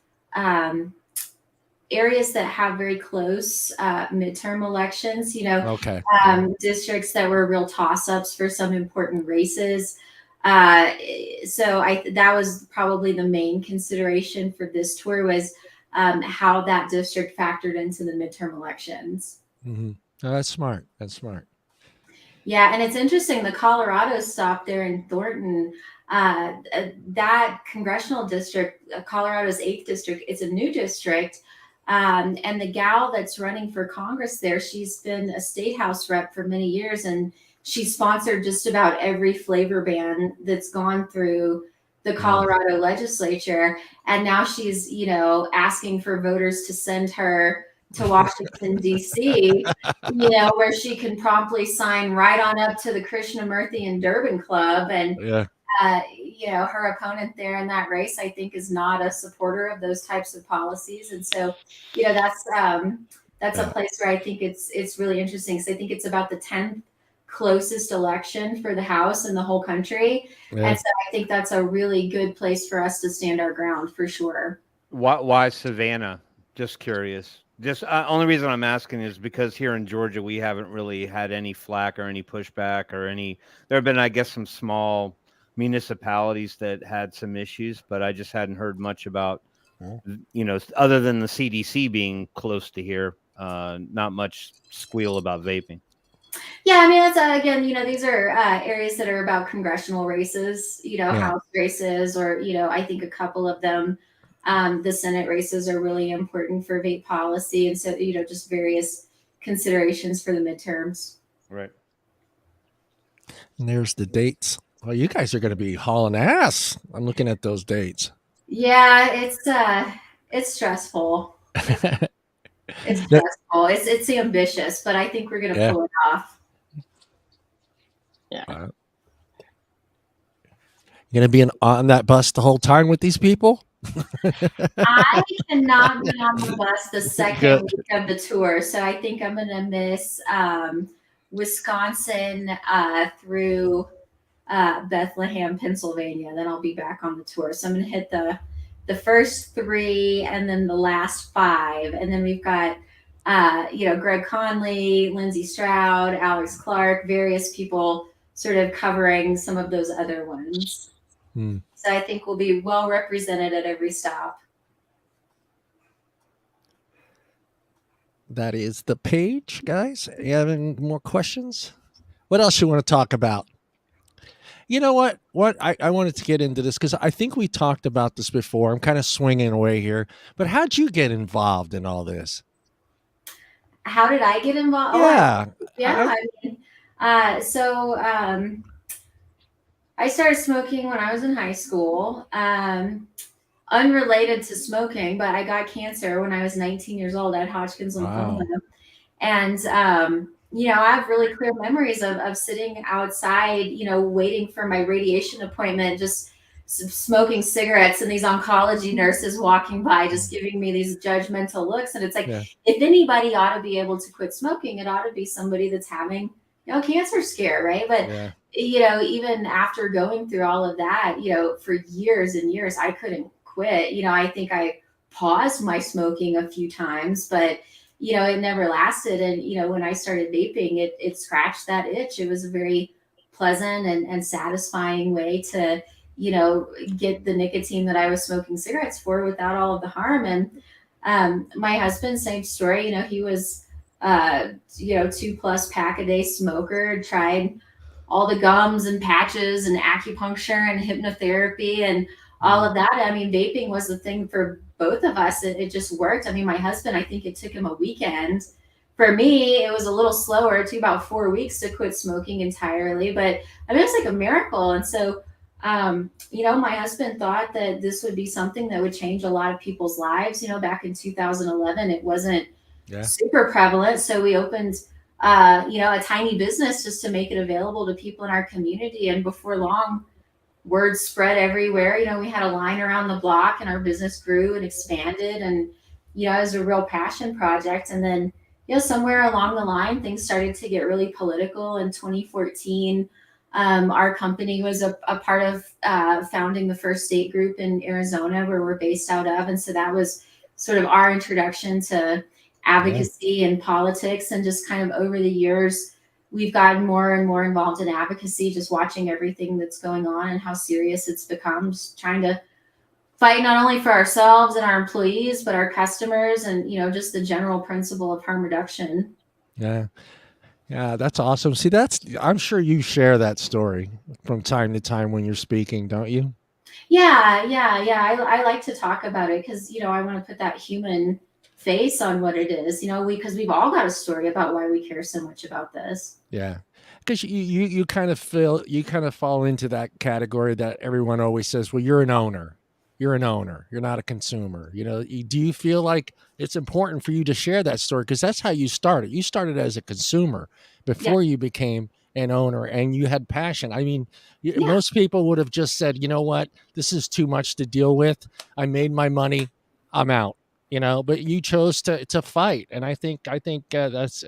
D: areas that have very close midterm elections. Districts that were real toss-ups for some important races. So that was probably the main consideration for this tour, was how that district factored into the midterm elections.
A: Mm-hmm. Oh, that's smart.
D: Yeah, and it's interesting. The Colorado stop there in Thornton, that congressional district, Colorado's 8th district, it's a new district. And the gal that's running for Congress there, she's been a state house rep for many years, and she sponsored just about every flavor ban that's gone through the Colorado legislature. And now she's, asking for voters to send her to Washington, D.C., where she can promptly sign right on up to the Krishnamurti and Durbin Club. And, her opponent there in that race, I think, is not a supporter of those types of policies. And so, that's a place where I think it's really interesting, because I think it's about the 10th closest election for the House in the whole country. Yeah. And so I think that's a really good place for us to stand our ground, for sure.
B: Why Savannah? Just curious. Just only reason I'm asking is because here in Georgia, we haven't really had any flack or any pushback or any. There have been, I guess, some small municipalities that had some issues, but I just hadn't heard much about, other than the CDC being close to here, not much squeal about vaping.
D: Yeah, I mean, that's again, these are areas that are about congressional races, House races, or, I think a couple of them, the Senate races are really important for vape policy. And so, just various considerations for the midterms.
B: Right.
A: And there's the dates. Well, you guys are going to be hauling ass. I'm looking at those dates.
D: Yeah, it's stressful. It's stressful. It's ambitious, but I think we're going to pull it off.
C: Yeah.
A: You're going to be on that bus the whole time with these people?
D: I cannot be on the bus the second week of the tour, so I think I'm going to miss Wisconsin through Bethlehem, Pennsylvania. Then I'll be back on the tour. So I'm going to hit the first 3 and then the last 5, and then we've got Greg Conley, Lindsey Stroud, Alex Clark, various people sort of covering some of those other ones. So I think we'll be well represented at every stop.
A: That is the page, guys. You have any more questions? What else you want to talk about? You know what? I wanted to get into this because I think we talked about this before. I'm kind of swinging away here. But how'd you get involved in all this?
D: How did I get involved?
A: Yeah.
D: I started smoking when I was in high school. Unrelated to smoking, but I got cancer when I was 19 years old. I had Hodgkin's lymphoma. Wow. And, I have really clear memories of sitting outside, waiting for my radiation appointment, just smoking cigarettes, and these oncology nurses walking by, just giving me these judgmental looks. And it's like, if anybody ought to be able to quit smoking, it ought to be somebody that's having, a cancer scare, right? But, even after going through all of that, for years and years, I couldn't quit. I think I paused my smoking a few times, but it never lasted. And when I started vaping, it scratched that itch. It was a very pleasant and satisfying way to get the nicotine that I was smoking cigarettes for without all of the harm. And my husband, same story. He was 2+ pack a day smoker, tried all the gums and patches and acupuncture and hypnotherapy and all of that. I mean, vaping was the thing for both of us. It just worked. I mean, my husband, I think it took him a weekend. For me, it was a little slower. It took about 4 weeks to quit smoking entirely. But I mean, it's like a miracle. And so, my husband thought that this would be something that would change a lot of people's lives. Back in 2011, it wasn't super prevalent. So we opened, a tiny business just to make it available to people in our community. And before long, word spread everywhere. You know, we had a line around the block, and our business grew and expanded, and you know, it was a real passion project. And then, you know, somewhere along the line, things started to get really political. In 2014, our company was a part of founding the first state group in Arizona, where we're based out of. And so that was sort of our introduction to advocacy and politics. And just kind of over the years, we've gotten more and more involved in advocacy, just watching everything that's going on and how serious it's become, just trying to fight not only for ourselves and our employees, but our customers, and, you know, just the general principle of harm reduction.
A: Yeah. Yeah, that's awesome. See, I'm sure you share that story from time to time when you're speaking, don't you?
D: Yeah. I like to talk about it because, you know, I want to put that human face on what it is, you know, because we've all got a story about why we care so much about this.
A: Yeah. Because you kind of fall into that category that everyone always says, well, you're an owner. You're an owner. You're not a consumer. You know, do you feel like it's important for you to share that story? Because that's how you started. You started as a consumer before you became an owner, and you had passion. I mean, most people would have just said, you know what, this is too much to deal with. I made my money. I'm out. You know, but you chose to fight, and I think that's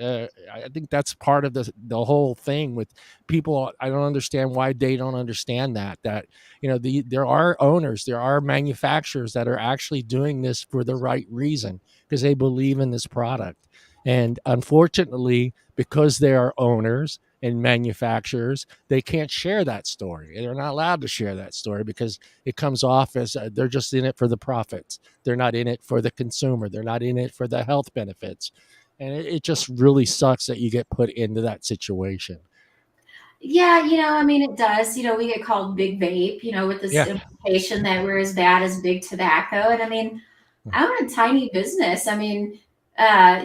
A: part of the whole thing with people. I don't understand why they don't understand that you know, there are owners, there are manufacturers that are actually doing this for the right reason, because they believe in this product. And unfortunately, because they are owners and manufacturers, they can't share that story. They're not allowed to share that story because it comes off as they're just in it for the profits. They're not in it for the consumer. They're not in it for the health benefits. And it just really sucks that you get put into that situation.
D: Yeah, you know, I mean, it does. You know, we get called big vape, you know, with this implication that we're as bad as big tobacco. And I mean, I'm a tiny business. I mean,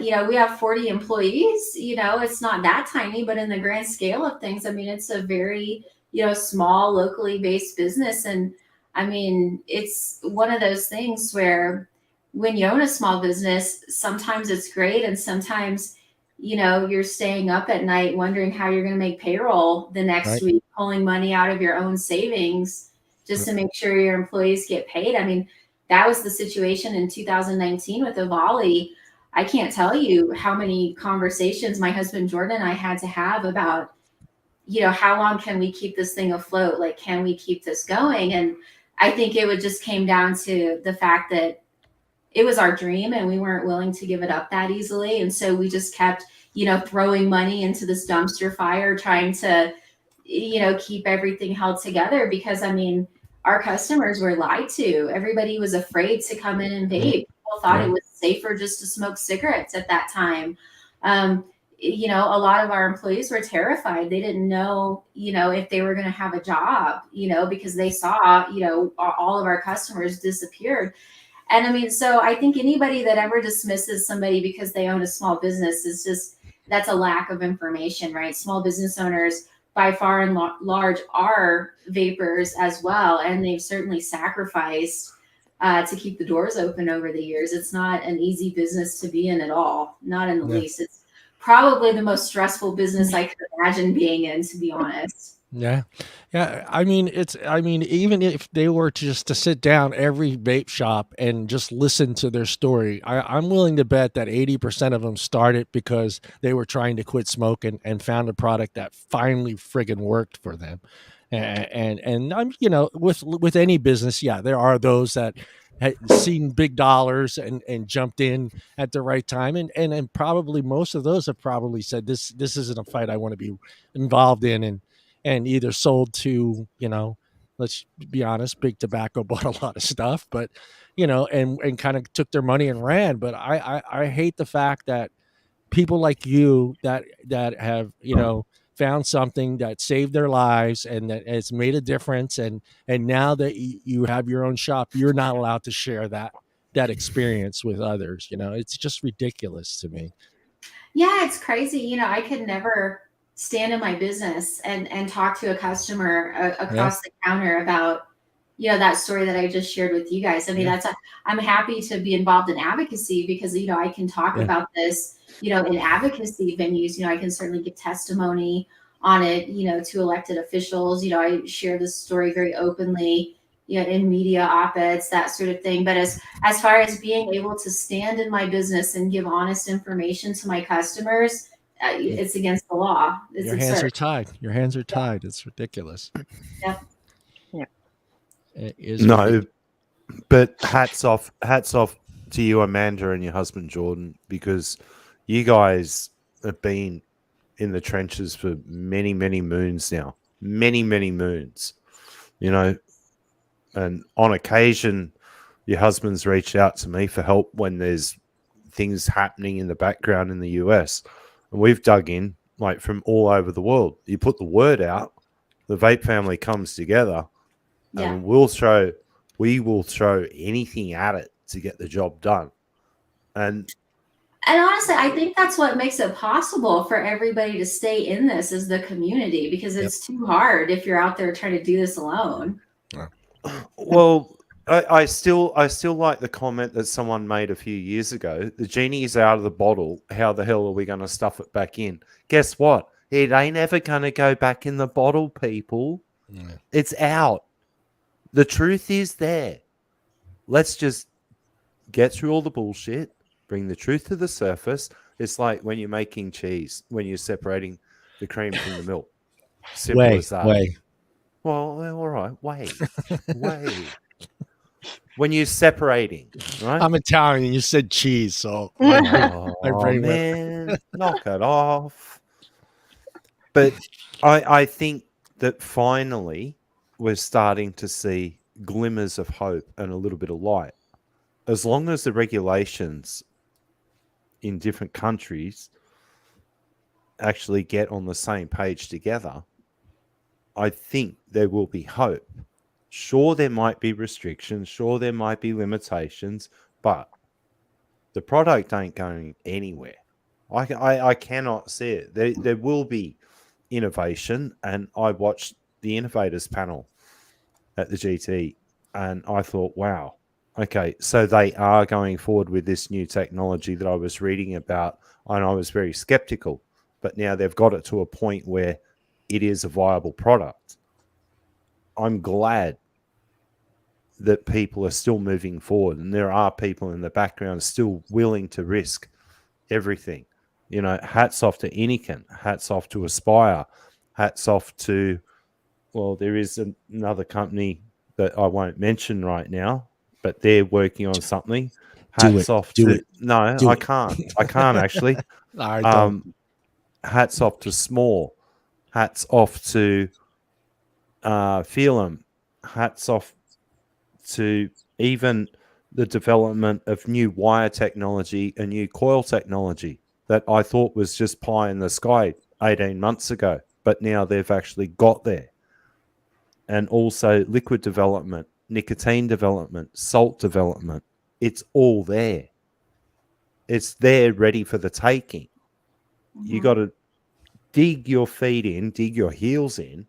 D: you know, we have 40 employees. You know, it's not that tiny, but in the grand scale of things, I mean, it's a very, you know, small, locally based business. And I mean, it's one of those things where when you own a small business, sometimes it's great, and sometimes, you know, you're staying up at night wondering how you're going to make payroll the next week, pulling money out of your own savings just to make sure your employees get paid. I mean, that was the situation in 2019 with Avali. I can't tell you how many conversations my husband Jordan and I had to have about, you know, how long can we keep this thing afloat? Like, can we keep this going? And I think it would just came down to the fact that it was our dream and we weren't willing to give it up that easily. And so we just kept, you know, throwing money into this dumpster fire, trying to, you know, keep everything held together, because I mean, our customers were lied to. Everybody was afraid to come in and vape. People thought it was safer just to smoke cigarettes at that time. You know, a lot of our employees were terrified. They didn't know, you know, if they were going to have a job, you know, because they saw, you know, all of our customers disappeared. And I mean, so I think anybody that ever dismisses somebody because they own a small business is just, that's a lack of information, right? Small business owners by far and large are vapors as well. And they've certainly sacrificed to keep the doors open over the years. It's not an easy business to be in at all. Not in the least. It's probably the most stressful business I could imagine being in, to be honest.
A: Yeah. I mean, even if they were to sit down every vape shop and just listen to their story, I'm willing to bet that 80% of them started because they were trying to quit smoking and found a product that finally friggin' worked for them. And I'm, you know, with any business, there are those that had seen big dollars and jumped in at the right time. And probably most of those have probably said, this isn't a fight I want to be involved in. And either sold to, you know, let's be honest, big tobacco bought a lot of stuff, but, you know, and kind of took their money and ran. But I hate the fact that people like you that have, you know, found something that saved their lives and that has made a difference. And now that you have your own shop, you're not allowed to share that experience with others. You know, it's just ridiculous to me.
D: Yeah, it's crazy. You know, I could never stand in my business and talk to a customer across the counter about, you know, that story that I just shared with you guys. I mean, I'm happy to be involved in advocacy because, you know, I can talk about this, you know, in advocacy venues. You know, I can certainly give testimony on it, to elected officials. I share this story very openly, in media op-eds, that sort of thing. But as far as being able to stand in my business and give honest information to my customers, it's against the law. It's
A: Your hands are tied. Your hands are tied. It's ridiculous.
D: Yeah.
C: Yeah.
A: It is
E: No,
A: ridiculous.
E: but hats off to you, Amanda, and your husband Jordan, because you guys have been in the trenches for many, many moons now. Many, many moons. And on occasion, your husband's reached out to me for help when there's things happening in the background in the US. And we've dug in like from all over the world. You put the word out, the vape family comes together, and we will throw anything at it to get the job done. And
D: honestly, I think that's what makes it possible for everybody to stay in this is the community, because it's too hard if you're out there trying to do this alone.
E: Well, I still like the comment that someone made a few years ago. The genie is out of the bottle. How the hell are we going to stuff it back in? Guess what? It ain't ever going to go back in the bottle, people. Yeah. It's out. The truth is there. Let's just get through all the bullshit, bring the truth to the surface. It's like when you're making cheese, when you're separating the cream from the milk. Simple as that. Well, all right. Wait. When you're separating, right?
A: I'm Italian. You said cheese, so
E: man, knock it off. But I think that finally we're starting to see glimmers of hope and a little bit of light. As long as the regulations in different countries actually get on the same page together, I think there will be hope. Sure, there might be restrictions. Sure, there might be limitations, but the product ain't going anywhere. I cannot see it. There will be innovation, and I watched the innovators panel at the GT, and I thought, wow, okay, so they are going forward with this new technology that I was reading about, and I was very skeptical, but now they've got it to a point where it is a viable product. I'm glad that people are still moving forward, and there are people in the background still willing to risk everything. Hats off to Inikin, hats off to Aspire, hats off to, well, there is another company that I won't mention right now, but they're working on something. Hats off to... No, I can't. I can't actually. Hats off to Small. Hats off to Feelum. Hats off to even the development of new wire technology and new coil technology that I thought was just pie in the sky 18 months ago, but now they've actually got there. And also liquid development, nicotine development, salt development. It's all there. It's there ready for the taking. Mm-hmm. You got to dig your feet in, dig your heels in,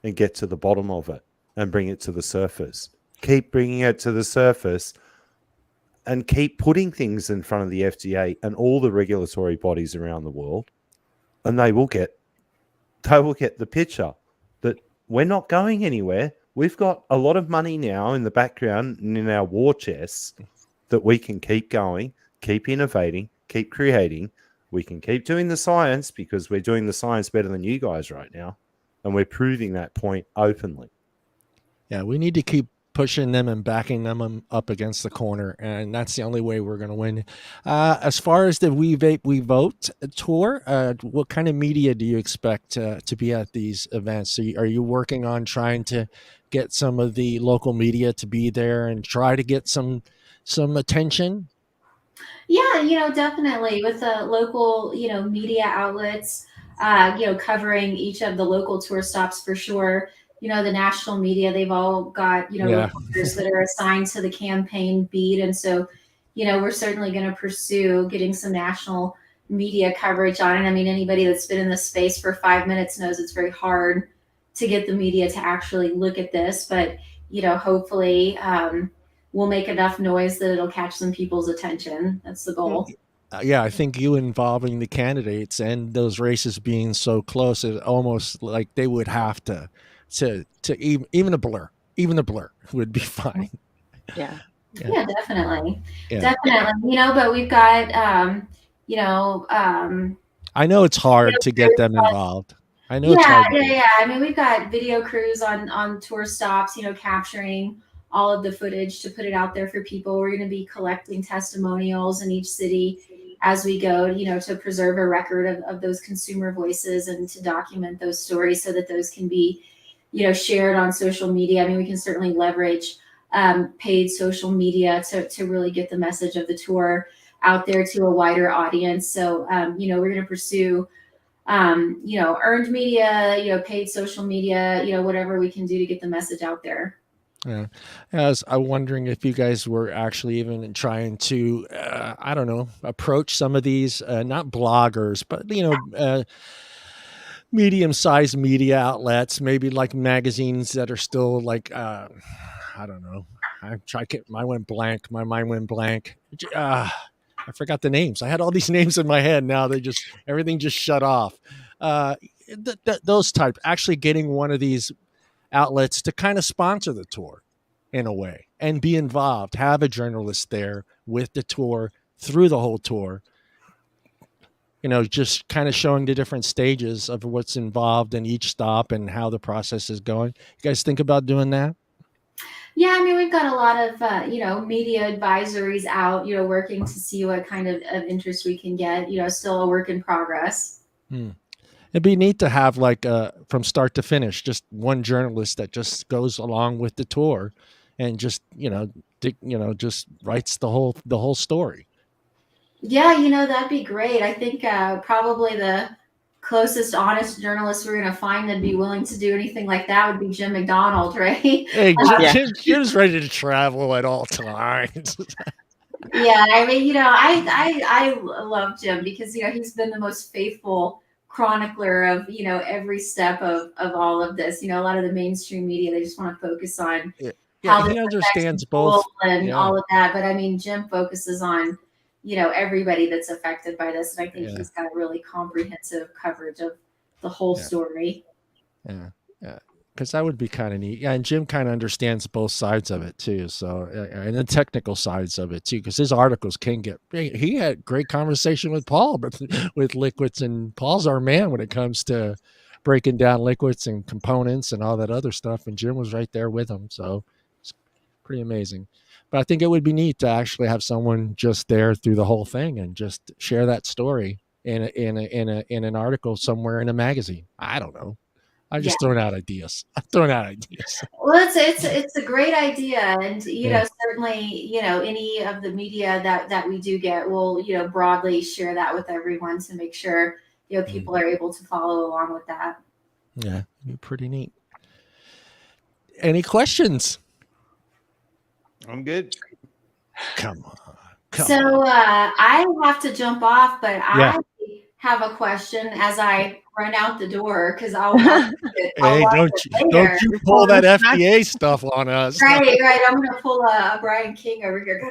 E: and get to the bottom of it and bring it to the surface. Keep bringing it to the surface and keep putting things in front of the FDA and all the regulatory bodies around the world, and they will get the picture that we're not going anywhere. We've got a lot of money now in the background and in our war chests that we can keep going, keep innovating, keep creating. We can keep doing the science because we're doing the science better than you guys right now, and we're proving that point openly.
A: Yeah, we need to keep pushing them and backing them up against the corner, and that's the only way we're going to win. As far as the We Vape, We Vote tour, what kind of media do you expect to be at these events? So are you working on trying to get some of the local media to be there and try to get some attention?
D: Yeah, definitely with the local, media outlets, covering each of the local tour stops for sure. The national media, they've all got, reporters that are assigned to the campaign beat. And so, we're certainly going to pursue getting some national media coverage on it. I mean, anybody that's been in this space for 5 minutes knows it's very hard to get the media to actually look at this. But, hopefully we'll make enough noise that it'll catch some people's attention. That's the goal.
A: Yeah, I think you involving the candidates and those races being so close, is almost like they would have to even a blur would be fine.
C: Yeah.
D: Yeah, definitely.
A: Yeah.
D: Definitely. But we've got,
A: I know it's hard to get them involved. I know it's hard.
D: Yeah. I mean, we've got video crews on tour stops, capturing all of the footage to put it out there for people. We're going to be collecting testimonials in each city as we go, to preserve a record of those consumer voices and to document those stories so that those can be, shared on social media. I mean, we can certainly leverage paid social media to really get the message of the tour out there to a wider audience. So, we're going to pursue earned media, paid social media, whatever we can do to get the message out there.
A: Yeah. As I'm wondering if you guys were actually even trying to, I don't know, approach some of these, not bloggers, but, medium-sized media outlets, maybe like magazines that are still like, I don't know. My mind went blank. I forgot the names. I had all these names in my head. Now everything just shut off. Those type, actually getting one of these outlets to kind of sponsor the tour in a way and be involved, have a journalist there with the tour through the whole tour, just kind of showing the different stages of what's involved in each stop and how the process is going. You guys think about doing that?
D: Yeah, I mean, we've got a lot of, media advisories out, working to see what kind of interest we can get, still a work in progress.
A: It'd be neat to have like from start to finish, just one journalist that just goes along with the tour and just, just writes the whole story.
D: Yeah, that'd be great. I think probably the closest honest journalist we're going to find that'd be willing to do anything like that would be Jim McDonald, right?
A: Hey, Jim's ready to travel at all times.
D: Yeah, I mean, I love Jim because, he's been the most faithful chronicler of, every step of all of this. A lot of the mainstream media, they just want to focus on how
A: he understands both
D: and all of that. But I mean, Jim focuses on, everybody that's affected by this. And I think he's got really comprehensive coverage of the whole story.
A: Yeah. Because that would be kind of neat. Yeah, and Jim kind of understands both sides of it too. So, and the technical sides of it too, because his articles can get. He had great conversation with Paul, but with liquids, and Paul's our man when it comes to breaking down liquids and components and all that other stuff. And Jim was right there with him, so it's pretty amazing. But I think it would be neat to actually have someone just there through the whole thing and just share that story in an article somewhere in a magazine. I don't know. I'm just throwing out ideas.
D: Well, it's a great idea, and certainly any of the media that we do get, we'll broadly share that with everyone to make sure people are able to follow along with that.
A: Yeah, it'd be pretty neat. Any questions?
B: I'm good.
A: Come on.
D: I have to jump off, but I have a question as I run out the door because I'll
A: hey, don't you pull that FDA stuff on us.
D: Right. I'm going to pull a Brian King over here.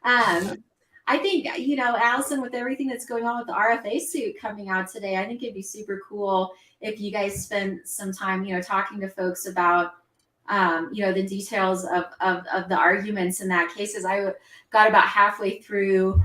D: I think, Allison, with everything that's going on with the RFA suit coming out today, I think it'd be super cool if you guys spend some time, talking to folks about, the details of the arguments in that case. As I got about halfway through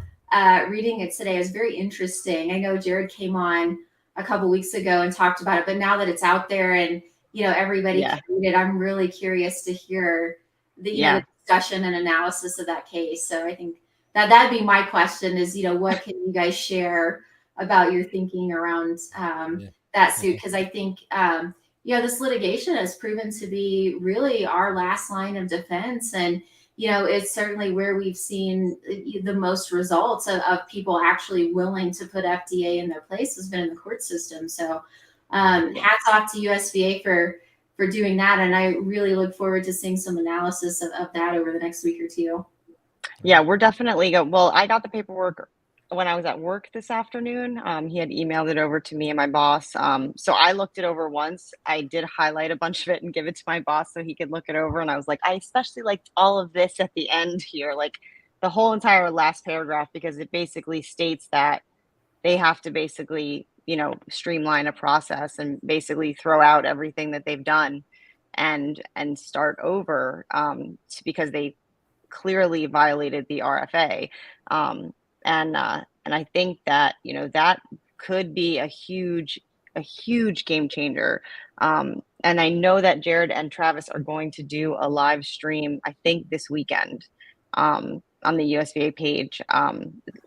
D: reading it today, it was very interesting. I know Jared came on a couple weeks ago and talked about it, but now that it's out there and everybody can read it, I'm really curious to hear the discussion and analysis of that case. So I think that'd be my question: is what can you guys share about your thinking around that suit? Because I think this litigation has proven to be really our last line of defense, and it's certainly where we've seen the most results of people actually willing to put FDA in their place has been in the court system. So hats off to USVA for doing that. And I really look forward to seeing some analysis of that over the next week or two.
C: Yeah, we're definitely well, I got the paperwork when I was at work this afternoon. He had emailed it over to me and my boss. So I looked it over once. I did highlight a bunch of it and give it to my boss so he could look it over. And I was like, I especially liked all of this at the end here, like the whole entire last paragraph, because it basically states that they have to basically, streamline a process and basically throw out everything that they've done and start over, because they clearly violated the RFA. And I think that, that could be a huge game changer. And I know that Jared and Travis are going to do a live stream, I think this weekend, on the USVA page,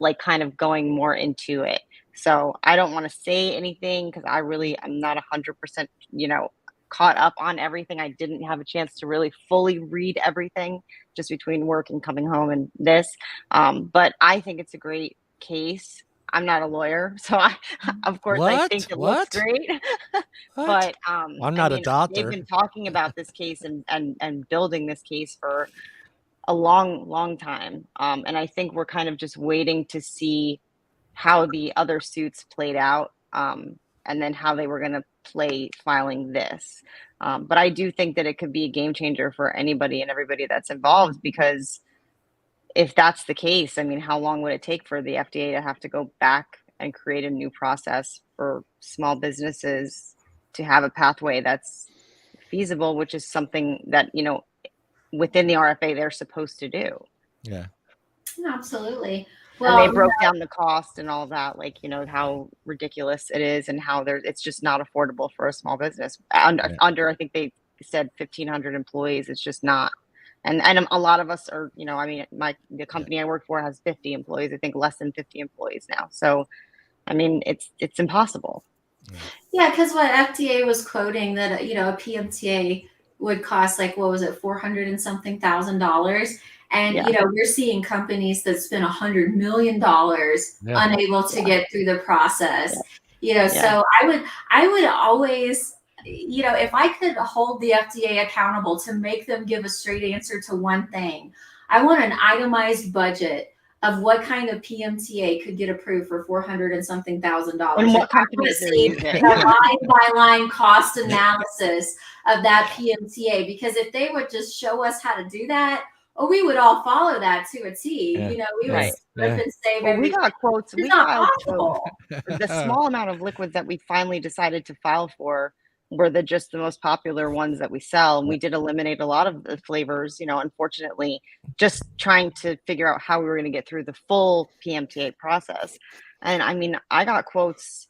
C: like kind of going more into it. So I don't want to say anything because I'm not 100%, caught up on everything. I didn't have a chance to really fully read everything just between work and coming home and this. But I think it's a great case. I'm not a lawyer, so of course I think it looks great. But
A: I'm not a doctor.
C: They've been talking about this case and building this case for a long time. And I think we're kind of just waiting to see how the other suits played out, and then how they were going to play filing this. But I do think that it could be a game changer for anybody and everybody that's involved, because if that's the case, I mean, how long would it take for the FDA to have to go back and create a new process for small businesses to have a pathway that's feasible, which is something that, within the RFA they're supposed to do.
A: Yeah.
D: Absolutely. Well,
C: and they broke down the cost and all of that, like, how ridiculous it is and how it's just not affordable for a small business under I think they said 1,500 employees. It's just not. And a lot of us are, the company I work for has 50 employees, I think less than 50 employees now. So, I mean, it's impossible.
D: Yeah, because what FDA was quoting that, a PMTA would cost like, what was it, $400 and something thousand. And, we're seeing companies that spend $100 million unable to get through the process, so I would always, if I could hold the FDA accountable to make them give a straight answer to one thing, I want an itemized budget of what kind of PMTA could get approved for $400 and something thousand.
C: And what companies are using
D: a line by line cost analysis of that PMTA, because if they would just show us how to do that, we would all follow that to a T. We would slip and save.
C: We got quotes.
D: It's not possible.
C: The small amount of liquids that we finally decided to file for were just the most popular ones that we sell. And we did eliminate a lot of the flavors, unfortunately, just trying to figure out how we were going to get through the full PMTA process. And I mean, I got quotes,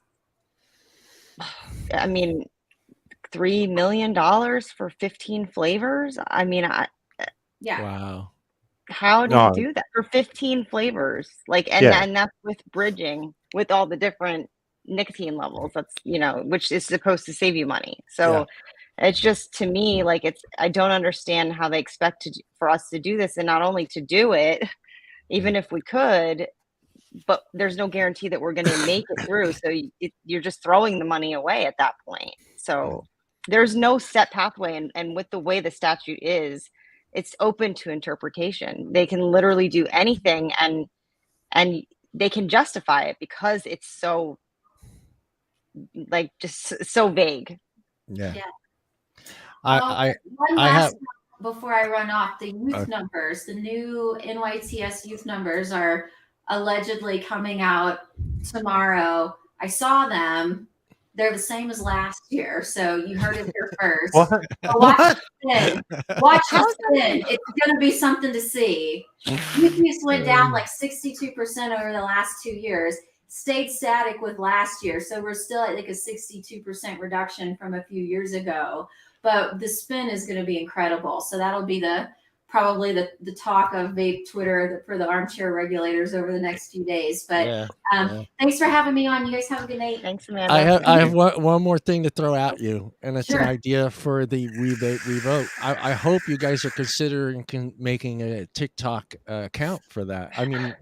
C: $3 million for 15 flavors. I mean,
D: yeah.
A: Wow.
C: How do you do that for 15 flavors? And that's with bridging with all the different nicotine levels. That's, which is supposed to save you money. So it's just, to me, I don't understand how they expect for us to do this, and not only to do it, even if we could, but there's no guarantee that we're going to make it through. So you're just throwing the money away at that point. So there's no set pathway. And with the way the statute is, it's open to interpretation. They can literally do anything and they can justify it because it's so just so vague.
A: Yeah.
D: One last before I run off, the youth numbers, the new NYTS youth numbers are allegedly coming out tomorrow. I saw them. They're the same as last year, so you heard it here first.
E: What?
D: Watch the spin. It's going to be something to see. Youth use went down like 62% over the last 2 years. Stayed static with last year, so we're still at like a 62% reduction from a few years ago. But the spin is going to be incredible. So that'll be probably the talk of vape Twitter for the armchair regulators over the next few days. But thanks for having me on. You guys have a good night.
C: Thanks, Amanda.
A: I have one more thing to throw at you, and it's an idea for the We Vape, We Vote. I hope you guys are considering making a TikTok account for that. I mean,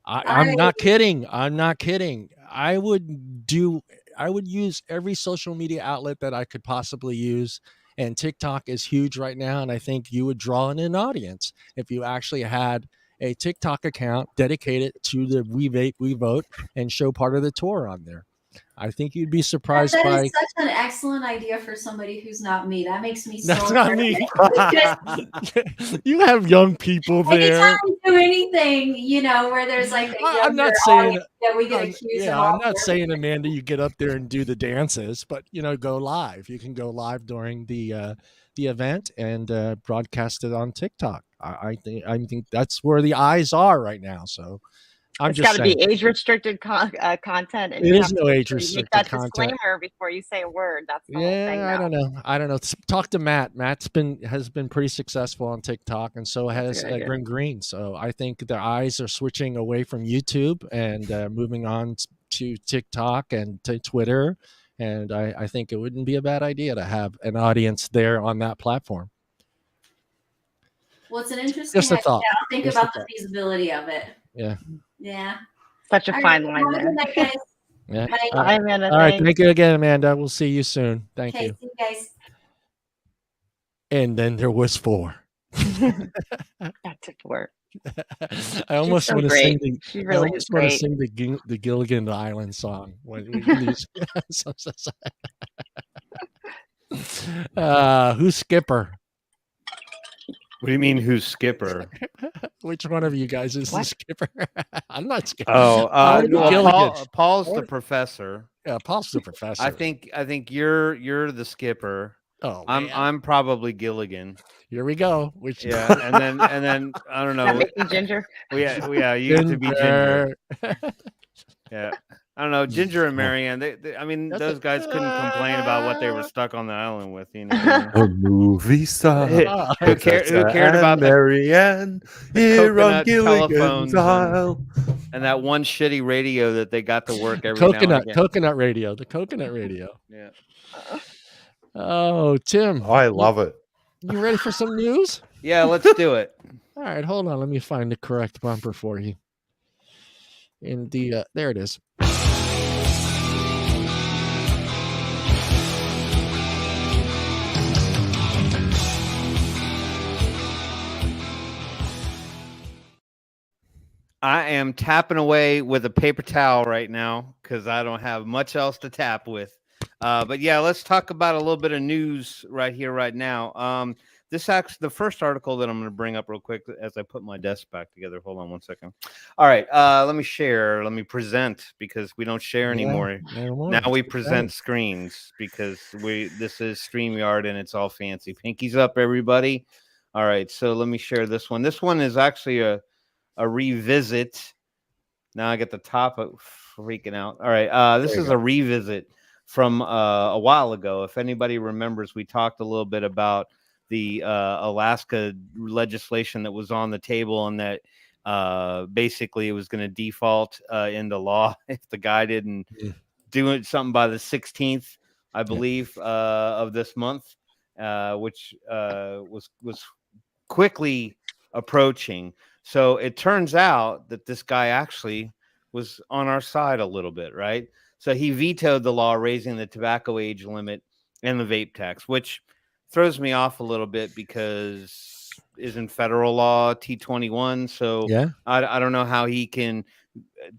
A: I'm not kidding. I would use every social media outlet that I could possibly use. And TikTok is huge right now. And I think you would draw in an audience if you actually had a TikTok account dedicated to the We Vape, We Vote and show part of the tour on there. I think you'd be surprised
D: that
A: by.
D: is such an excellent idea for somebody who's not me. That makes me so
A: That's not me.
D: excited.
A: You have young people there.
D: Anytime we do anything, you know, where there's like a
A: I'm
D: younger
A: not saying
D: audience that we get accused of
A: I'm not
D: awkward.
A: saying, Amanda, you get up there and do the dances, but you know, go live. You can go live during the event and broadcast it on TikTok. I think that's where the eyes are right now. So
C: It's got to be age restricted content, and
A: it
C: you
A: is
C: have
A: no
C: to
A: age
C: make
A: restricted
C: that
A: content.
C: disclaimer before you say a word. That's the whole thing.
A: Yeah, I don't know. Talk to Matt. Matt's has been pretty successful on TikTok, and so has Green Green. So I think their eyes are switching away from YouTube and moving on to TikTok and to Twitter. And I think it wouldn't be a bad idea to have an audience there on that platform.
D: Well, it's an interesting idea. I'll think about the feasibility of it. Yeah.
C: Such a fine line there.
D: Night, guys.
A: Yeah.
C: Bye, Amanda.
A: All right. Thank you again, Amanda. We'll see you soon. Thank you.
D: See you guys.
A: And then there was 4.
C: That's 4.
A: I almost want to sing the.
C: She really is great.
A: Want to sing the Gilligan Island song. Who's Skipper?
B: What do you mean, who's Skipper?
A: Which one of you guys is the Skipper? I'm not Skipper.
B: Paul's the professor.
A: Yeah, Paul's the professor.
B: I think you're the Skipper.
A: Oh,
B: I'm probably Gilligan.
A: Here we go.
B: and then I don't know.
C: Ginger.
B: Yeah, you have to be Ginger. Yeah. I don't know, Ginger and Marianne. I mean, those guys couldn't complain about what they were stuck on the island with. You know,
E: a movie star.
B: Who cared about
E: Marianne here on Gilligan's
B: Isle? And that one shitty radio that they got to work every now and again.
A: Coconut radio. The coconut radio.
B: Yeah.
A: Oh, Tim.
E: I love it.
A: You ready for some news?
B: Yeah, let's do it.
A: All right, hold on. Let me find the correct bumper for you. In the there it is.
B: I am tapping away with a paper towel right now because I don't have much else to tap with. But yeah, let's talk about a little bit of news right here, right now. The first article that I'm going to bring up real quick as I put my desk back together. Hold on one second. All right. Let me present because we don't share anymore. Now we present screens because this is StreamYard and it's all fancy. Pinkies up, everybody. All right. So let me share this one. This one is actually a revisit. Now I get the top of freaking out. All right. This is a revisit from a while ago. If anybody remembers, we talked a little bit about the Alaska legislation that was on the table and that basically it was going to default into law if the guy didn't do something by the 16th, I believe, of this month, which was quickly approaching. So it turns out that this guy actually was on our side a little bit, right? So he vetoed the law raising the tobacco age limit and the vape tax, which throws me off a little bit because isn't federal law T21. So I don't know how he can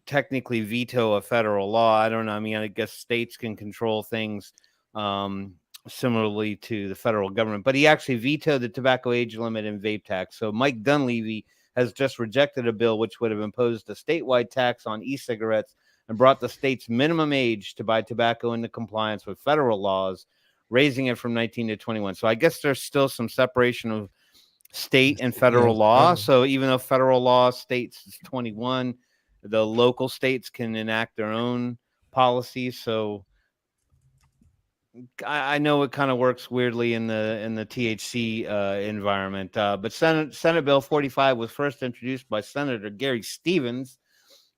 B: technically veto a federal law. I don't know. I mean, I guess states can control things similarly to the federal government, but he actually vetoed the tobacco age limit and vape tax. So Mike Dunleavy has just rejected a bill which would have imposed a statewide tax on e-cigarettes and brought the state's minimum age to buy tobacco into compliance with federal laws, raising it from 19 to 21. So I guess there's still some separation of state and federal law. So even though federal law states it's 21, the local states can enact their own policies. So I know it kind of works weirdly in the THC environment, but Senate Bill 45 was first introduced by Senator Gary Stevens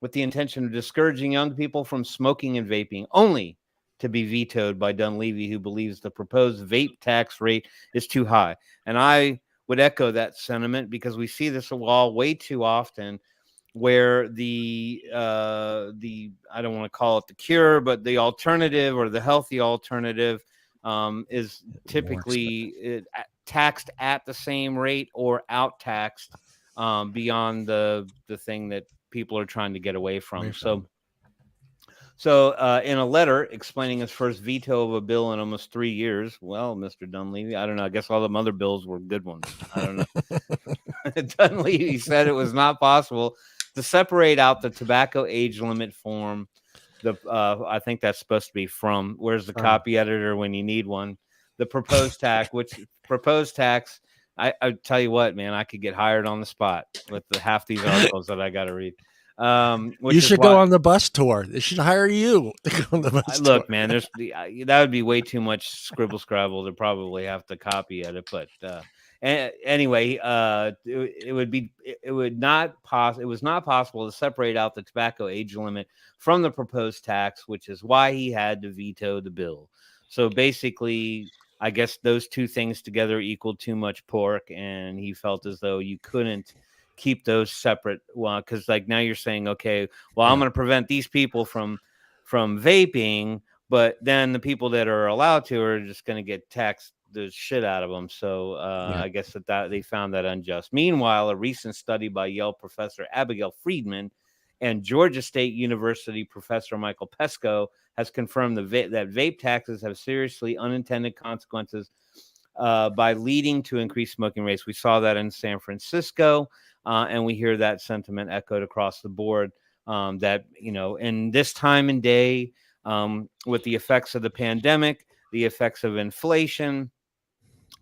B: with the intention of discouraging young people from smoking and vaping, only to be vetoed by Dunleavy, who believes the proposed vape tax rate is too high. And I would echo that sentiment because we see this all way too often, where the I don't want to call it the cure, but the alternative or the healthy alternative is typically taxed at the same rate or out taxed beyond the thing that people are trying to get away from. So, in a letter explaining his first veto of a bill in almost 3 years, well, Mr. Dunleavy, I don't know. I guess all the other bills were good ones. I don't know. Dunleavy said it was not possible to separate out the tobacco age limit form. I think that's supposed to be from. Where's the copy editor when you need one? The proposed tax, I tell you what, man, I could get hired on the spot with half these articles that I got to read.
A: You should go on the bus tour. They should hire you to go on the bus tour.
B: Look, man, that would be way too much scribble scrabble to probably have to copy edit. But anyway, it was not possible to separate out the tobacco age limit from the proposed tax, which is why he had to veto the bill. So basically, I guess those two things together equaled too much pork, and he felt as though you couldn't keep those separate. Well, because like now you're saying, okay, well, I'm going to prevent these people from vaping, but then the people that are allowed to are just going to get taxed the shit out of them. So I guess that they found that unjust. Meanwhile, a recent study by Yale professor Abigail Friedman and Georgia State University professor Michael Pesco has confirmed that vape taxes have seriously unintended consequences by leading to increased smoking rates. We saw that in San Francisco, and we hear that sentiment echoed across the board. That, in this time and day, with the effects of the pandemic, the effects of inflation,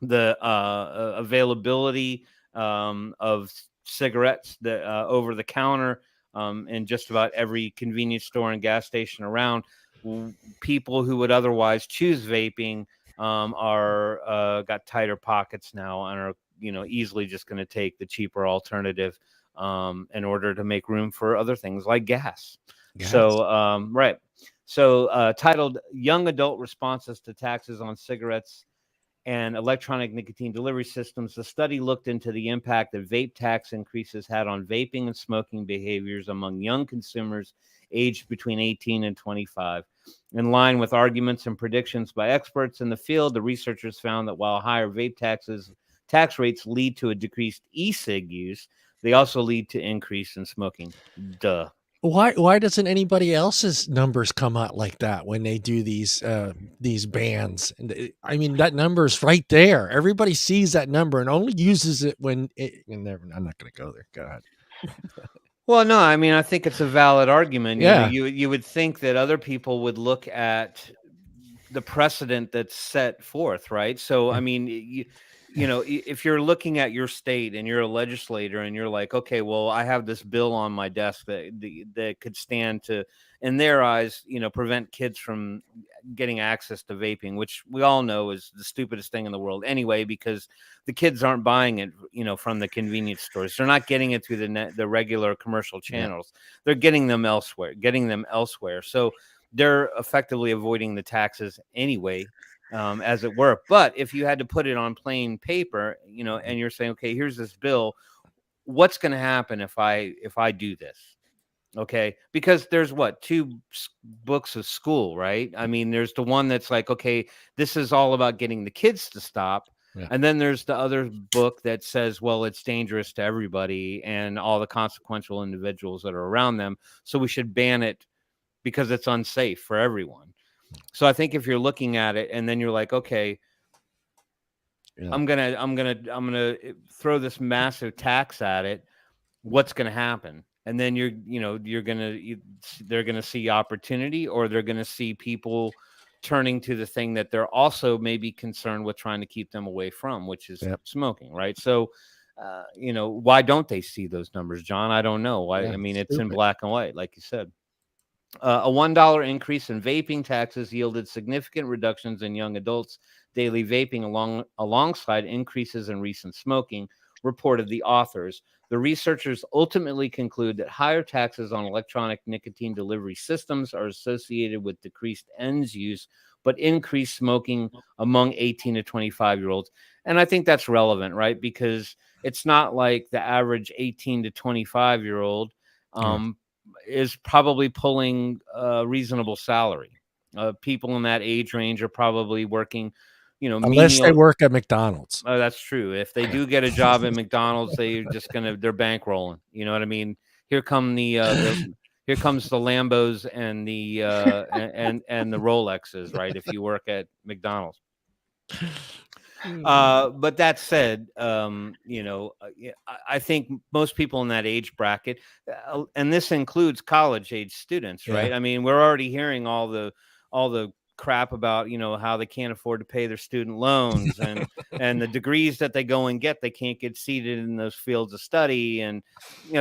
B: the availability of cigarettes that over the counter in just about every convenience store and gas station around, people who would otherwise choose vaping are got tighter pockets now and are easily just going to take the cheaper alternative in order to make room for other things like gas. So right. So titled Young Adult Responses to Taxes on Cigarettes and Electronic Nicotine Delivery Systems, the study looked into the impact that vape tax increases had on vaping and smoking behaviors among young consumers aged between 18 and 25. In line with arguments and predictions by experts in the field, the researchers found that while higher vape tax rates lead to a decreased e-cig use, they also lead to increase in smoking. Duh.
A: Why doesn't anybody else's numbers come out like that when they do these bans? I mean, that number's right there. Everybody sees that number and only uses it when I'm not going to go there. Go ahead.
B: Well, no, I mean, I think it's a valid argument.
A: Yeah.
B: You would think that other people would look at the precedent that's set forth, right? So, I mean, if you're looking at your state and you're a legislator and you're like, okay, well, I have this bill on my desk that could stand to, in their eyes, prevent kids from getting access to vaping, which we all know is the stupidest thing in the world anyway, because the kids aren't buying it, from the convenience stores. They're not getting it through the regular commercial channels. Yeah. They're getting them elsewhere. So they're effectively avoiding the taxes anyway. As it were. But if you had to put it on plain paper, and you're saying, okay, here's this bill, what's going to happen if I do this? Okay, because there's two books of school, right? I mean, there's the one that's like, okay, this is all about getting the kids to stop. Yeah. And then there's the other book that says, well, it's dangerous to everybody and all the consequential individuals that are around them. So we should ban it because it's unsafe for everyone. So I think if you're looking at it and then you're like, okay, I'm gonna throw this massive tax at it, what's gonna happen? And then they're gonna see opportunity, or they're gonna see people turning to the thing that they're also maybe concerned with trying to keep them away from, which is smoking, right? So why don't they see those numbers, John? I don't know. Why? I mean, it's in black and white, like you said. A $1 increase in vaping taxes yielded significant reductions in young adults' daily vaping alongside increases in recent smoking, reported the authors. The researchers ultimately conclude that higher taxes on electronic nicotine delivery systems are associated with decreased ENDS use, but increased smoking among 18 to 25-year-olds. And I think that's relevant, right? Because it's not like the average 18 to 25-year-old is probably pulling a reasonable salary. People in that age range are probably working,
A: unless they work at McDonald's.
B: Oh, that's true. If they do get a job at McDonald's, they're bankrolling. You know what I mean? Here come the here comes the Lambos and the and the Rolexes, right? If you work at McDonald's. But that said, I think most people in that age bracket, and this includes college age students, right? I mean, we're already hearing all the crap about how they can't afford to pay their student loans and the degrees that they go and get, they can't get seated in those fields of study and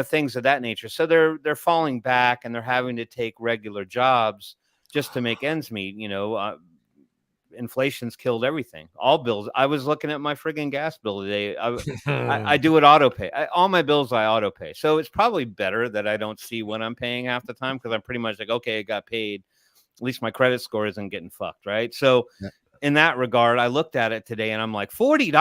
B: things of that nature. So they're falling back and they're having to take regular jobs just to make ends meet. Inflation's killed everything. All bills. I was looking at my friggin' gas bill today. I do it auto pay. All my bills I auto pay. So it's probably better that I don't see what I'm paying half the time, because I'm pretty much like, okay, it got paid. At least my credit score isn't getting fucked, right? So in that regard, I looked at it today and I'm like, $40,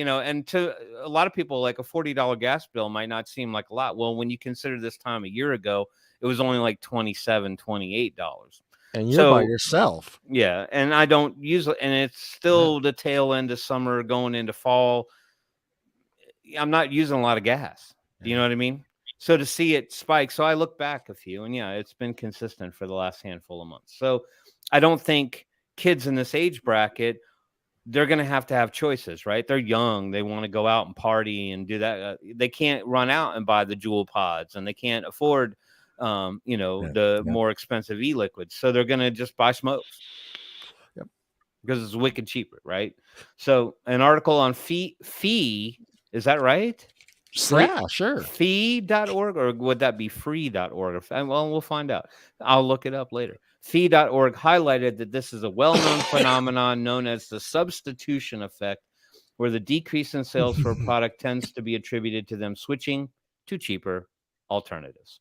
B: and to a lot of people, like a $40 gas bill might not seem like a lot. Well, when you consider this time a year ago, it was only like $27, $28.
A: And you're by yourself.
B: Yeah. And I don't use it. And it's still the tail end of summer going into fall. I'm not using a lot of gas. Do you know what I mean? So to see it spike. So I look back a few, and it's been consistent for the last handful of months. So I don't think kids in this age bracket, they're going to have choices, right? They're young. They want to go out and party and do that. They can't run out and buy the Jewel pods, and they can't afford the more expensive e-liquids. So they're going to just buy smokes because it's wicked cheaper, right? So an article on fee, is that right?
A: Yeah, sure.
B: Fee.org, or would that be free.org? Well, we'll find out. I'll look it up later. Fee.org highlighted that this is a well-known phenomenon known as the substitution effect, where the decrease in sales for a product tends to be attributed to them switching to cheaper alternatives.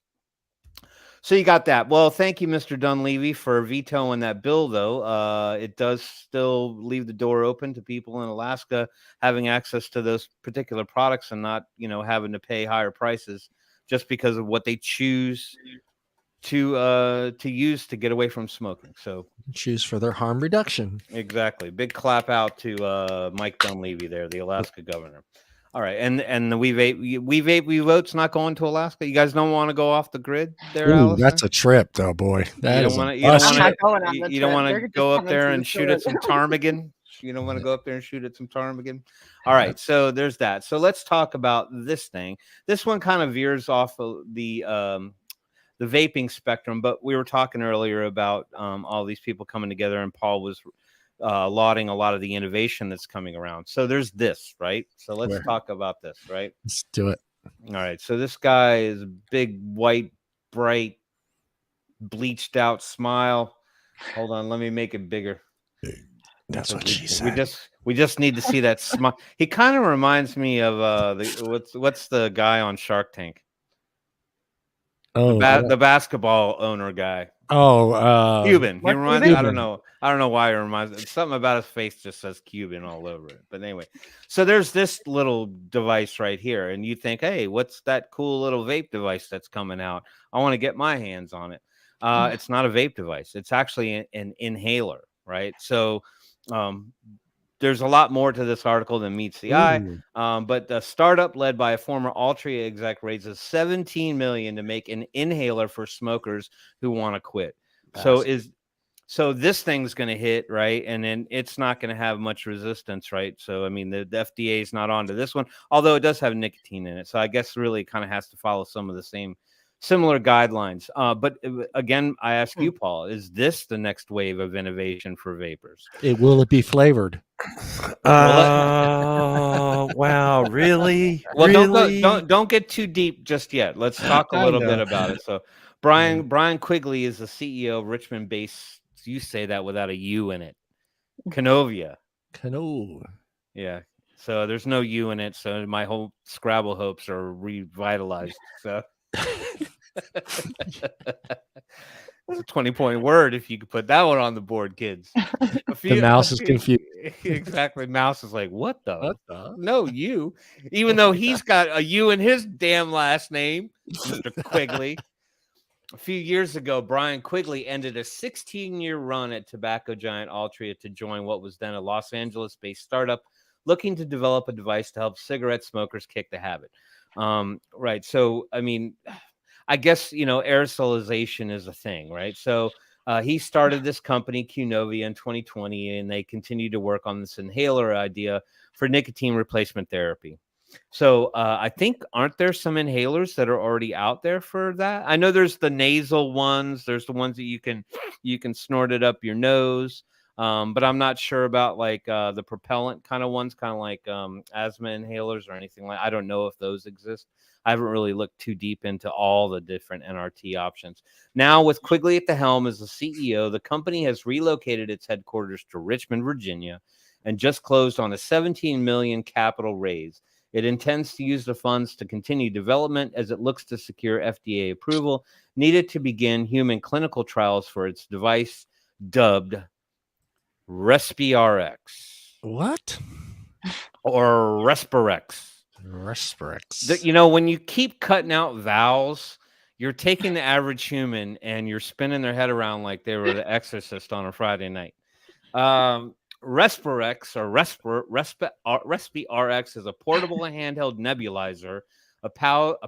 B: So you got that. Well, thank you, Mr. Dunleavy, for vetoing that bill, though. It does still leave the door open to people in Alaska having access to those particular products and not, having to pay higher prices just because of what they choose to use to get away from smoking. So
A: choose for their harm reduction.
B: Exactly. Big clap out to Mike Dunleavy there, the Alaska governor. All right, and the we vote's not going to Alaska. You guys don't want to go off the grid there, Allison?
A: That's a trip, though, boy.
B: You don't want to go up there and shoot at some ptarmigan. You don't want to go up there and shoot at some ptarmigan. All right, so there's that. So let's talk about this thing. This one kind of veers off of the vaping spectrum, but we were talking earlier about all these people coming together, and Paul was lauding a lot of the innovation that's coming around. So there's this, right? So let's talk about this, right?
A: Let's do it.
B: All right. So this guy is a big, white, bright, bleached out smile. Hold on. Let me make it bigger.
A: That's what she said.
B: We just need to see that smile. He kind of reminds me of what's the guy on Shark Tank? Oh, the basketball owner guy.
A: Cuban.
B: He reminds me. I don't know why he reminds me. Something about his face just says Cuban all over it. But anyway, so there's this little device right here, and you think, hey, what's that cool little vape device that's coming out? I want to get my hands on it. It's not a vape device. It's actually an inhaler, right? So there's a lot more to this article than meets the eye. But the startup led by a former Altria exec raises $17 million to make an inhaler for smokers who want to quit. So this thing's going to hit, right? And then it's not going to have much resistance, right? So, I mean, the FDA is not onto this one, although it does have nicotine in it. So I guess really it kind of has to follow some of the similar guidelines. But again, I ask you, Paul, is this the next wave of innovation for vapors?
A: Will it be flavored?
E: Wow, really?
B: Well,
E: really?
B: Don't get too deep just yet. Let's talk a little bit about it. So Brian Quigley is the CEO of Richmond-based, you say that without a U in it, Canovia. Yeah. So there's no U in it. So my whole Scrabble hopes are revitalized. So it's a 20-point word if you could put that one on the board, kids.
A: The mouse is confused.
B: Exactly. Mouse is like, what the? No, you. Even though he's got a U in his damn last name, Mr. Quigley. A few years ago, Brian Quigley ended a 16-year run at tobacco giant Altria to join what was then a Los Angeles-based startup looking to develop a device to help cigarette smokers kick the habit. Right. So, I mean, I guess, aerosolization is a thing, right? So he started this company, Qnovia, in 2020, and they continue to work on this inhaler idea for nicotine replacement therapy. So I think, aren't there some inhalers that are already out there for that? I know there's the nasal ones. There's the ones that you can snort it up your nose. But I'm not sure about like the propellant kind of ones, kind of like asthma inhalers or anything like. I don't know if those exist. I haven't really looked too deep into all the different NRT options. Now, with Quigley at the helm as the CEO, the company has relocated its headquarters to Richmond, Virginia, and just closed on a $17 million capital raise. It intends to use the funds to continue development as it looks to secure FDA approval needed to begin human clinical trials for its device dubbed RespiRx.
A: What?
B: Or Respirex.
A: Respirex.
B: When you keep cutting out vowels, you're taking the average human and you're spinning their head around like they were the Exorcist on a Friday night. Respirex or RespiRx is a portable handheld nebulizer, a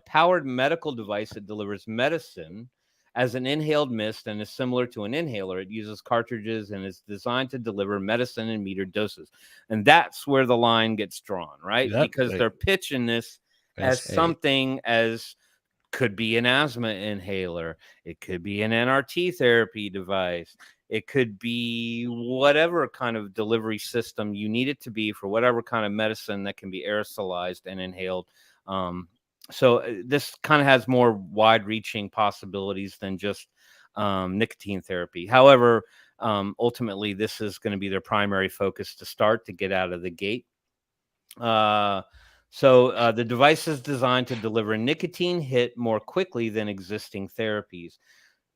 B: powered medical device that delivers medicine as an inhaled mist and is similar to an inhaler. It uses cartridges and is designed to deliver medicine in metered doses. And that's where the line gets drawn, right?
A: Yep.
B: Because they're pitching this as something as could be an asthma inhaler. It could be an NRT therapy device. It could be whatever kind of delivery system you need it to be for whatever kind of medicine that can be aerosolized and inhaled. So this kind of has more wide-reaching possibilities than just nicotine therapy. However, ultimately, this is going to be their primary focus to start to get out of the gate. So the device is designed to deliver a nicotine hit more quickly than existing therapies.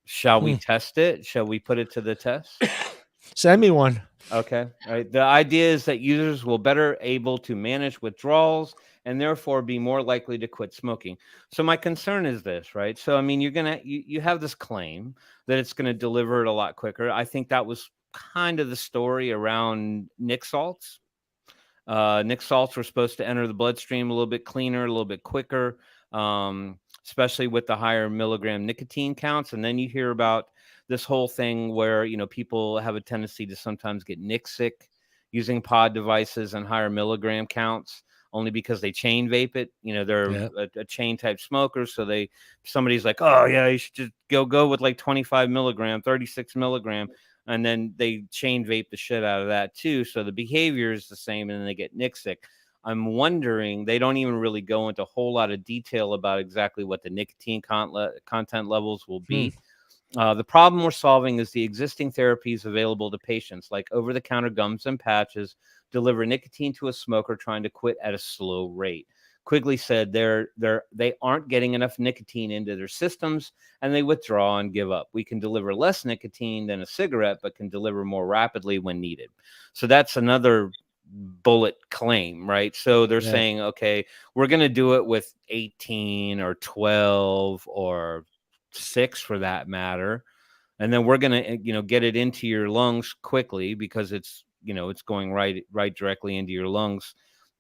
B: Shall we test it? Shall we put it to the test?
A: Send me one.
B: Okay. All right. The idea is that users will better able to manage withdrawals and therefore be more likely to quit smoking. So my concern is this, right? So, I mean, you have this claim that it's going to deliver it a lot quicker. I think that was kind of the story around Nic salts. Nic salts were supposed to enter the bloodstream a little bit cleaner, a little bit quicker, especially with the higher milligram nicotine counts. And then you hear about this whole thing where, people have a tendency to sometimes get Nic sick using pod devices and higher milligram counts only because they chain vape it. They're a chain type smoker. So somebody's like, oh yeah, you should just go with like 25 milligram, 36 milligram. And then they chain vape the shit out of that too. So the behavior is the same and then they get Nic sick. I'm wondering, they don't even really go into a whole lot of detail about exactly what the nicotine content levels will be. The problem we're solving is the existing therapies available to patients, like over-the-counter gums and patches, deliver nicotine to a smoker trying to quit at a slow rate. Quigley said they aren't getting enough nicotine into their systems and they withdraw and give up. We can deliver less nicotine than a cigarette, but can deliver more rapidly when needed. So that's another bullet claim, right? So they're saying, okay, we're going to do it with 18 or 12 or 6 for that matter. And then we're going to, get it into your lungs quickly because it's going right directly into your lungs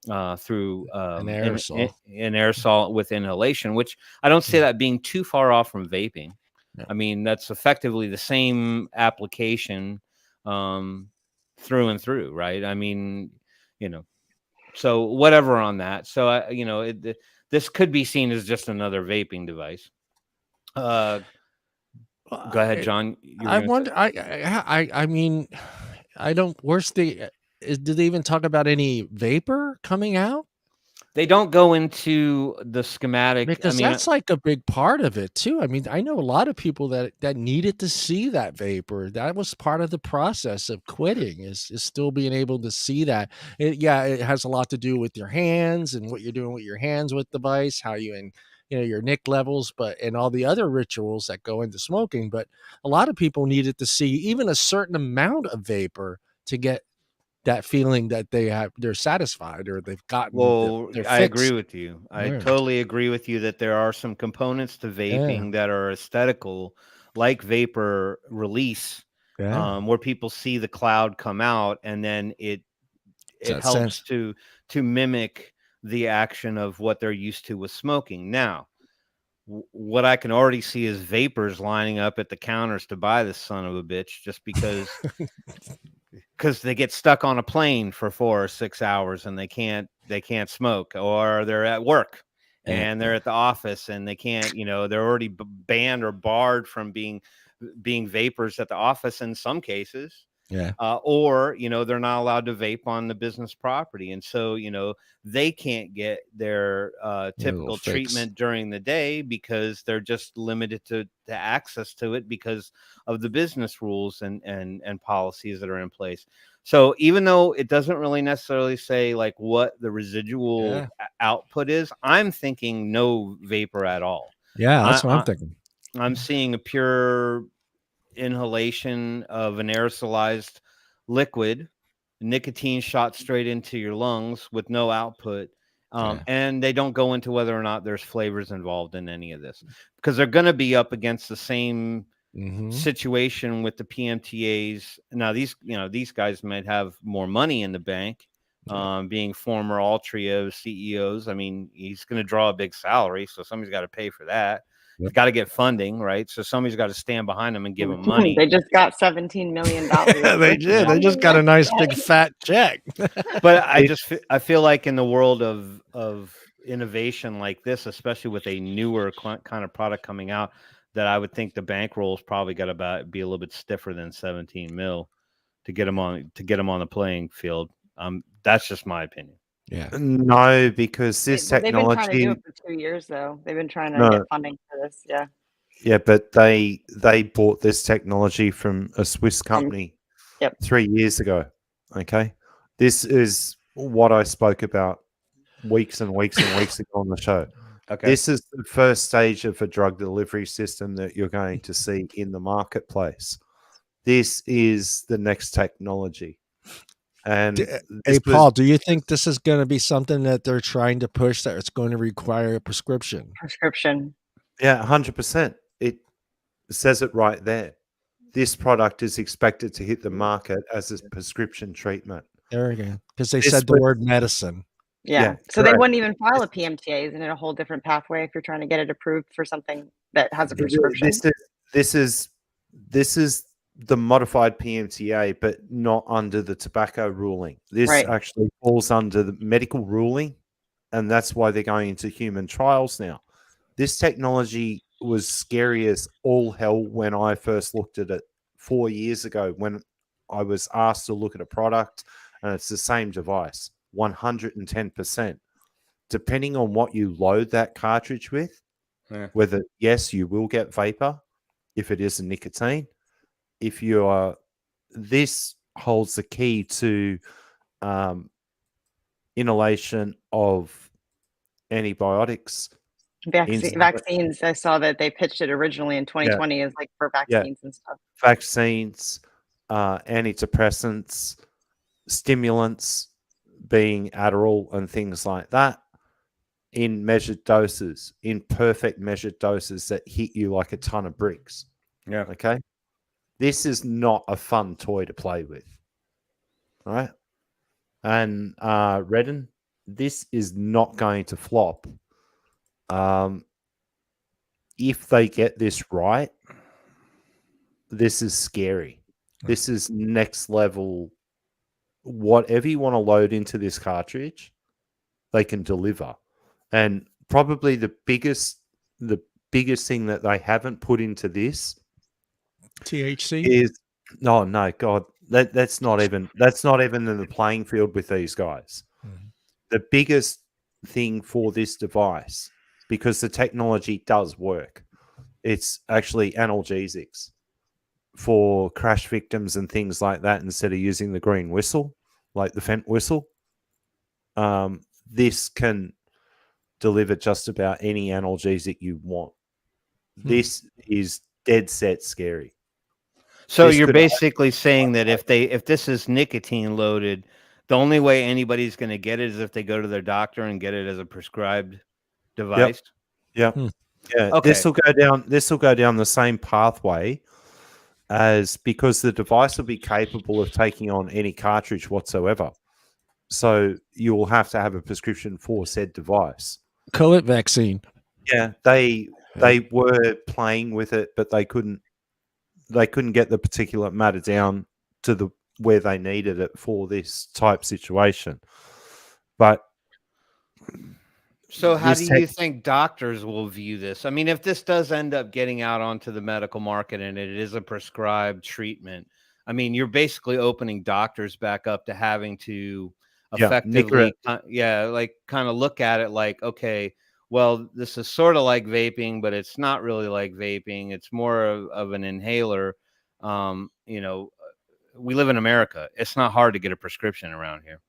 B: through
A: an aerosol
B: with inhalation, which I don't see that being too far off from vaping. Yeah. I mean, that's effectively the same application through and through, right? I mean, so whatever on that. So, this could be seen as just another vaping device. Go ahead, John.
A: I wonder. I mean, I don't. Where's did they even talk about any vapor coming out?
B: They don't go into the schematic
A: because that's like a big part of it too. I mean, I know a lot of people that needed to see that vapor. That was part of the process of quitting is still being able to see that. It has a lot to do with your hands and what you're doing with your hands with the device, how you and your Nic levels, and all the other rituals that go into smoking. But a lot of people needed to see even a certain amount of vapor to get that feeling that they're satisfied or they've gotten.
B: I agree with you. I totally agree with you that there are some components to vaping that are aesthetical, like vapor release, where people see the cloud come out and then it helps to mimic the action of what they're used to with smoking. Now, what I can already see is vapors lining up at the counters to buy this son of a bitch just because they get stuck on a plane for 4 or 6 hours and they can't smoke, or they're at work and they're at the office and they can't, they're already banned or barred from being vapors at the office in some cases.
A: Yeah.
B: Or, they're not allowed to vape on the business property. And so, they can't get their typical treatment during the day because they're just limited to access to it because of the business rules and policies that are in place. So even though it doesn't really necessarily say like what the residual output is, I'm thinking no vapor at all.
A: Yeah, that's what I'm thinking.
B: I'm seeing a pure inhalation of an aerosolized liquid, nicotine shot straight into your lungs with no output. And they don't go into whether or not there's flavors involved in any of this, because they're going to be up against the same situation with the PMTAs. Now, these guys might have more money in the bank, being former Altria CEOs. I mean, he's going to draw a big salary, so somebody's got to pay for that. He's got to get funding, right? So somebody's got to stand behind him and give him money.
C: They just got $17 million.
A: They did. They just got a nice big fat check.
B: But I feel like in the world of innovation like this, especially with a newer kind of product coming out, that I would think the bankroll's probably got to be a little bit stiffer than 17 mil to get them on the playing field. That's just my opinion.
A: Yeah.
E: No, because this technology.
C: They've been trying to do it for 2 years, though. They've been trying to get funding for this. Yeah.
E: Yeah, but they bought this technology from a Swiss company 3 years ago. Okay, this is what I spoke about weeks and weeks and weeks ago on the show. Okay, this is the first stage of a drug delivery system that you're going to see in the marketplace. This is the next technology. And
A: hey, Paul, do you think this is going to be something that they're trying to push, that it's going to require a prescription?
E: Yeah, 100%. It says it right there. This product is expected to hit the market as a prescription treatment.
A: There we go. Because they said the word medicine.
C: Yeah. So they wouldn't even file a PMTA. Isn't it a whole different pathway if you're trying to get it approved for something that has a prescription?
E: This is the modified PMTA, but not under the tobacco ruling. This actually falls under the medical ruling, and that's why they're going into human trials now. This technology was scary as all hell when I first looked at it 4 years ago, when I was asked to look at a product, and it's the same device, 110%. Depending on what you load that cartridge with, whether, yes, you will get vapor if it is a nicotine. If you are, this holds the key to inhalation of antibiotics.
C: Vaccines. I saw that they pitched it originally in 2020 as like for vaccines and stuff.
E: Vaccines, antidepressants, stimulants, being Adderall and things like that, in measured doses, in perfect measured doses that hit you like a ton of bricks.
B: Yeah.
E: Okay. This is not a fun toy to play with. All right. And Redden, this is not going to flop. If they get this right, this is scary. This is next level. Whatever you want to load into this cartridge, they can deliver. And probably the biggest thing that they haven't put into this
A: THC
E: is no, God, that's not even in the playing field with these guys. The biggest thing for this device, because the technology does work, it's actually analgesics for crash victims and things like that, instead of using the green whistle, like the Fent whistle. This can deliver just about any analgesic you want. This is dead set scary.
B: So you're basically saying that if this is nicotine loaded, the only way anybody's going to get it is if they go to their doctor and get it as a prescribed device.
E: Yeah. Okay. This will go down the same pathway, as because the device will be capable of taking on any cartridge whatsoever. So you will have to have a prescription for said device.
A: COVID vaccine.
E: Yeah, they they were playing with it, but they couldn't get the particulate matter down to where they needed it for this type situation. But
B: so how do you think doctors will view this? I mean, if this does end up getting out onto the medical market and it is a prescribed treatment, I mean, you're basically opening doctors back up to having to effectively, like kind of look at it like, okay, well, this is sort of like vaping, but it's not really like vaping. It's more of an inhaler. You know, we live in America. It's not hard to get a prescription around here.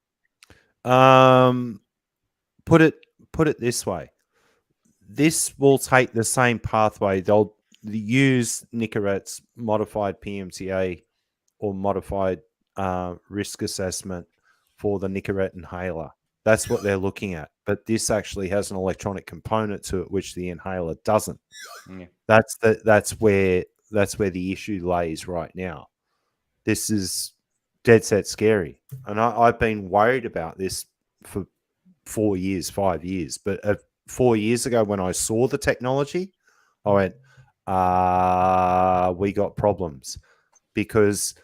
E: Put it this way. This will take the same pathway. They'll use Nicorette's modified PMTA or modified risk assessment for the Nicorette inhaler. That's what they're looking at. But this actually has an electronic component to it, which the inhaler doesn't. Yeah. That's where the issue lays right now. This is dead set scary. And I've been worried about this for 5 years. But 4 years ago when I saw the technology, I went, we got problems. Because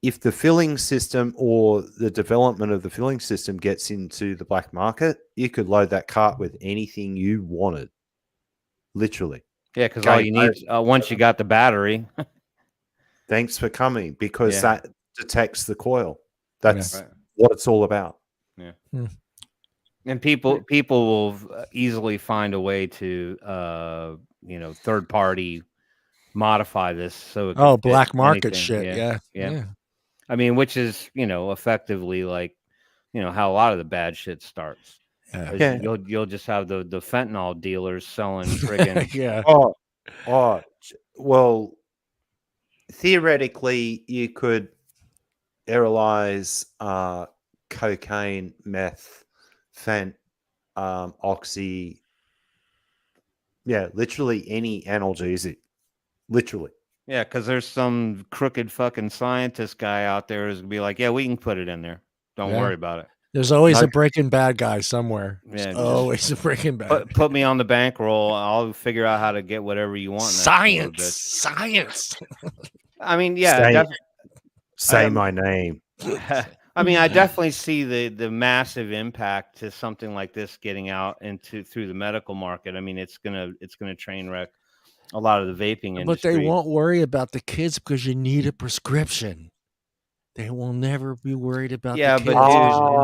E: if the filling system or the development of the filling system gets into the black market, you could load that cart with anything you wanted. Literally.
B: Yeah, because all you need, once you got the battery.
E: Thanks for coming, because that detects the coil. That's what it's all about.
B: Yeah. And people will easily find a way to, third party modify this. So
A: black market
B: anything.
A: shit. Yeah.
B: I mean, which is, effectively like, how a lot of the bad shit starts. Yeah. You'll just have the fentanyl dealers selling friggin'
E: Well, theoretically you could aerolyze cocaine, meth, fent, oxy, literally any analgesic. Literally.
B: Yeah, because there's some crooked fucking scientist guy out there who's gonna be like, yeah, we can put it in there. Don't worry about it.
A: There's always a Breaking Bad guy somewhere. There's always a Breaking Bad.
B: Put me on the bankroll. I'll figure out how to get whatever you want.
A: Science.
B: I mean,
E: say my name.
B: I mean, I definitely see the massive impact to something like this getting out through the medical market. I mean, it's gonna train wreck a lot of the vaping industry.
A: But they won't worry about the kids because you need a prescription. They will never be worried about the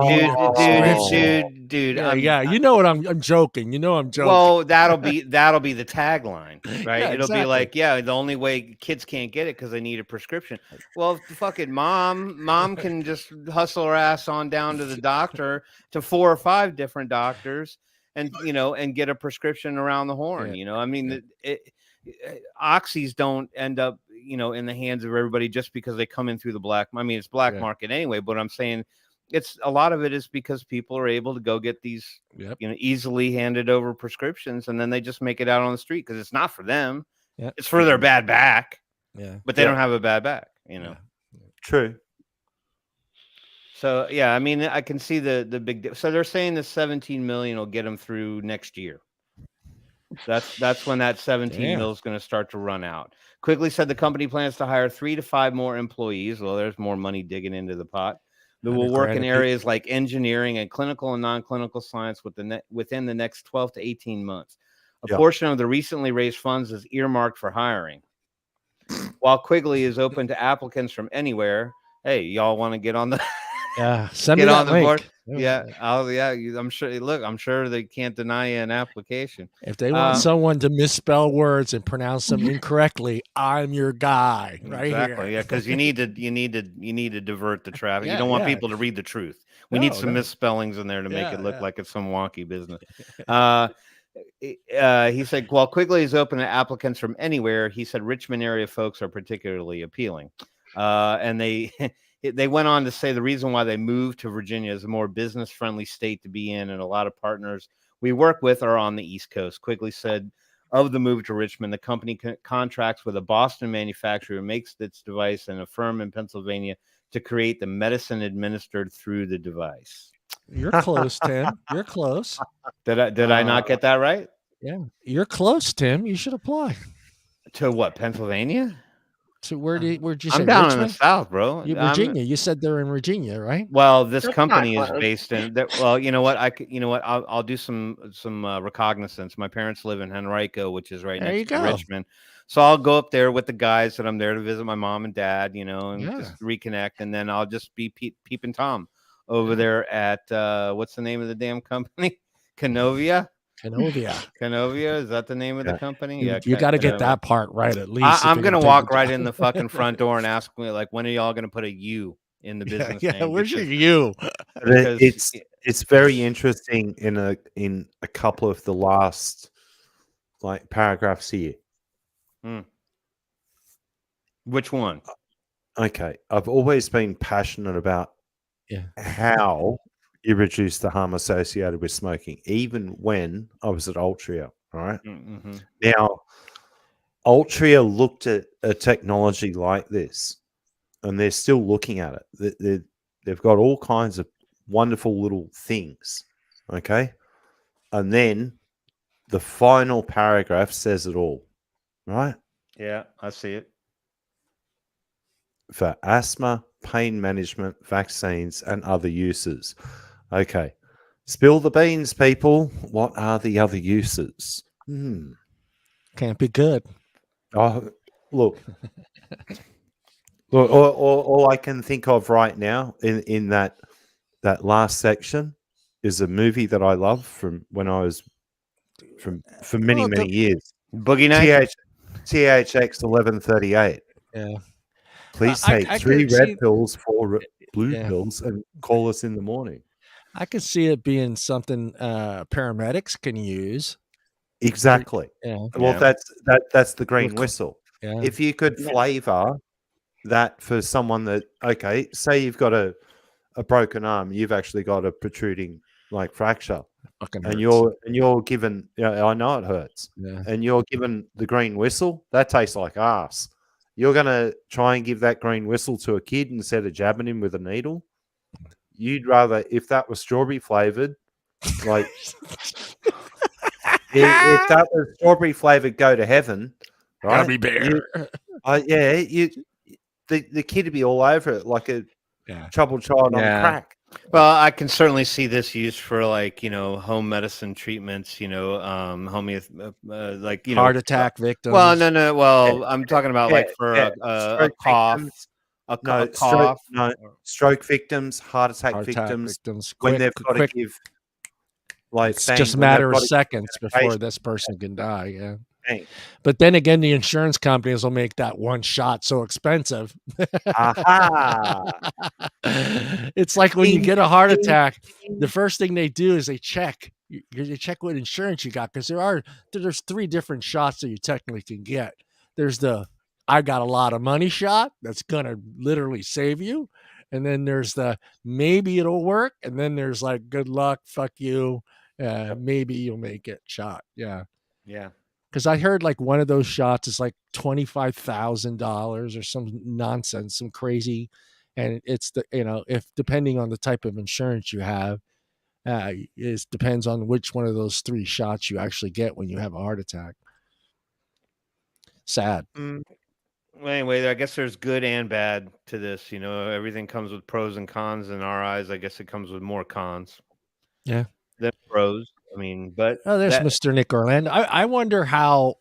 A: kids.
B: Dude.
A: You know what I'm joking. You know I'm joking.
B: Well, that'll be the tagline, right?
A: Yeah,
B: It'll be like, the only way kids can't get it because they need a prescription. Well, fucking mom can just hustle her ass on down to the doctor, to 4 or 5 different doctors, and and get a prescription around the horn. I mean, oxys don't end up in the hands of everybody just because they come in through the black. I mean, it's black market anyway, but I'm saying it's a lot of it is because people are able to go get these easily handed over prescriptions, and then they just make it out on the street because it's not for them. It's for their bad back. But they don't have a bad back.
E: True.
B: So I mean, I can see the big. So they're saying the 17 million will get them through next year. That's when that 17 mil is going to start to run out. Quigley said the company plans to hire 3 to 5 more employees. Well, there's more money digging into the pot. That will work in areas like engineering and clinical and non-clinical science within the next 12 to 18 months. A portion of the recently raised funds is earmarked for hiring. While Quigley is open to applicants from anywhere, hey, y'all want to get on the
A: send me that link.
B: Board? I'm sure. Look, I'm sure they can't deny you an application.
A: If they want someone to misspell words and pronounce them incorrectly, I'm your guy, right?
B: Exactly.
A: Here.
B: Because you need to divert the traffic. You don't want people to read the truth. We need some misspellings in there to make it look like it's some wonky business. He said, while Quigley is open to applicants from anywhere, he said Richmond area folks are particularly appealing. And they went on to say the reason why they moved to Virginia is a more business-friendly state to be in, and a lot of partners we work with are on the East Coast. Quigley said of the move to Richmond, the company contracts with a Boston manufacturer who makes its device and a firm in Pennsylvania to create the medicine administered through the device.
A: You're close, Tim. You're close.
B: Did I not get that right?
A: Yeah, you're close, Tim. You should apply.
B: To what, Pennsylvania?
A: So where'd you say?
B: I'm down in the
A: Richmond?
B: South, bro.
A: Virginia. You said they're in Virginia, right?
B: Well, this
C: That's
B: company
C: not
B: is
C: close.
B: based in there. Well, you know what? You know what? I'll do some recognizance. My parents live in Henrico, which is right
A: There you
B: next to
A: go.
B: Richmond. So I'll go up there with the guys that I'm there to visit my mom and dad, you know, and
A: Yeah.
B: just reconnect. And then I'll just be peeping Tom over there at what's the name of the damn company? Canovia.
A: Canovia.
B: Is that the name of the company? Yeah,
A: You got to get
B: Canovia.
A: that part right at least.
B: I'm gonna walk right in the fucking front door and ask me, like, when are y'all gonna put a U in the business name?
A: Where's your U?
B: Because
E: It's very interesting in a couple of the last like paragraphs here.
B: Which one?
E: Okay, I've always been passionate about how you reduce the harm associated with smoking, even when I was at Altria. All right.
B: Mm-hmm.
E: Now, Altria looked at a technology like this, and they're still looking at it. They've got all kinds of wonderful little things. Okay, and then the final paragraph says it all. Right?
B: Yeah, I see it.
E: For asthma, pain management, vaccines, and other uses. Okay. Spill the beans, people. What are the other uses?
A: Can't be good.
E: Oh, look. Look, all I can think of right now in that last section is a movie that I love from when I was for many years.
B: Boogie Nights.
E: THX 1138.
A: Yeah.
E: Please take 3 red pills, 4 blue pills, and call us in the morning.
A: I could see it being something paramedics can use.
E: Exactly.
A: Yeah.
E: Well, that's the green whistle.
A: Yeah.
E: If you could flavor that for someone that, okay, say you've got a broken arm, you've actually got a protruding like fracture, and you're given, I know it hurts, and you're given the green whistle, that tastes like ass. You're gonna try and give that green whistle to a kid instead of jabbing him with a needle. You'd rather, if that was strawberry flavored, like if that was strawberry flavored, go to heaven, right?
A: Gummy bear.
E: The kid would be all over it like a troubled child on crack.
B: Well, I can certainly see this used for, like, home medicine treatments, like,
A: heart attack victims.
B: Well, no. Well, I'm talking about like for a cough.
E: Stroke victims, heart attack victims when they've got to give, like,
A: it's just a matter of seconds before this person can die. Yeah. But then again, the insurance companies will make that one shot so expensive. It's like when you get a heart attack, the first thing they do is they check. You check what insurance you got, because there's 3 different shots that you technically can get. There's the I got a lot of money shot that's gonna literally save you, and then there's the maybe it'll work, and then there's like good luck, fuck you, maybe you'll make it shot. Yeah. Because I heard like one of those shots is like $25,000 or some nonsense, some crazy, and it's if depending on the type of insurance you have, it depends on which one of those 3 shots you actually get when you have a heart attack. Sad.
B: Well, anyway, I guess there's good and bad to this. Everything comes with pros and cons. In our eyes, I guess it comes with more cons.
A: Yeah.
B: Than pros. I mean, but
A: there's Mr. Nick Orlando. I wonder how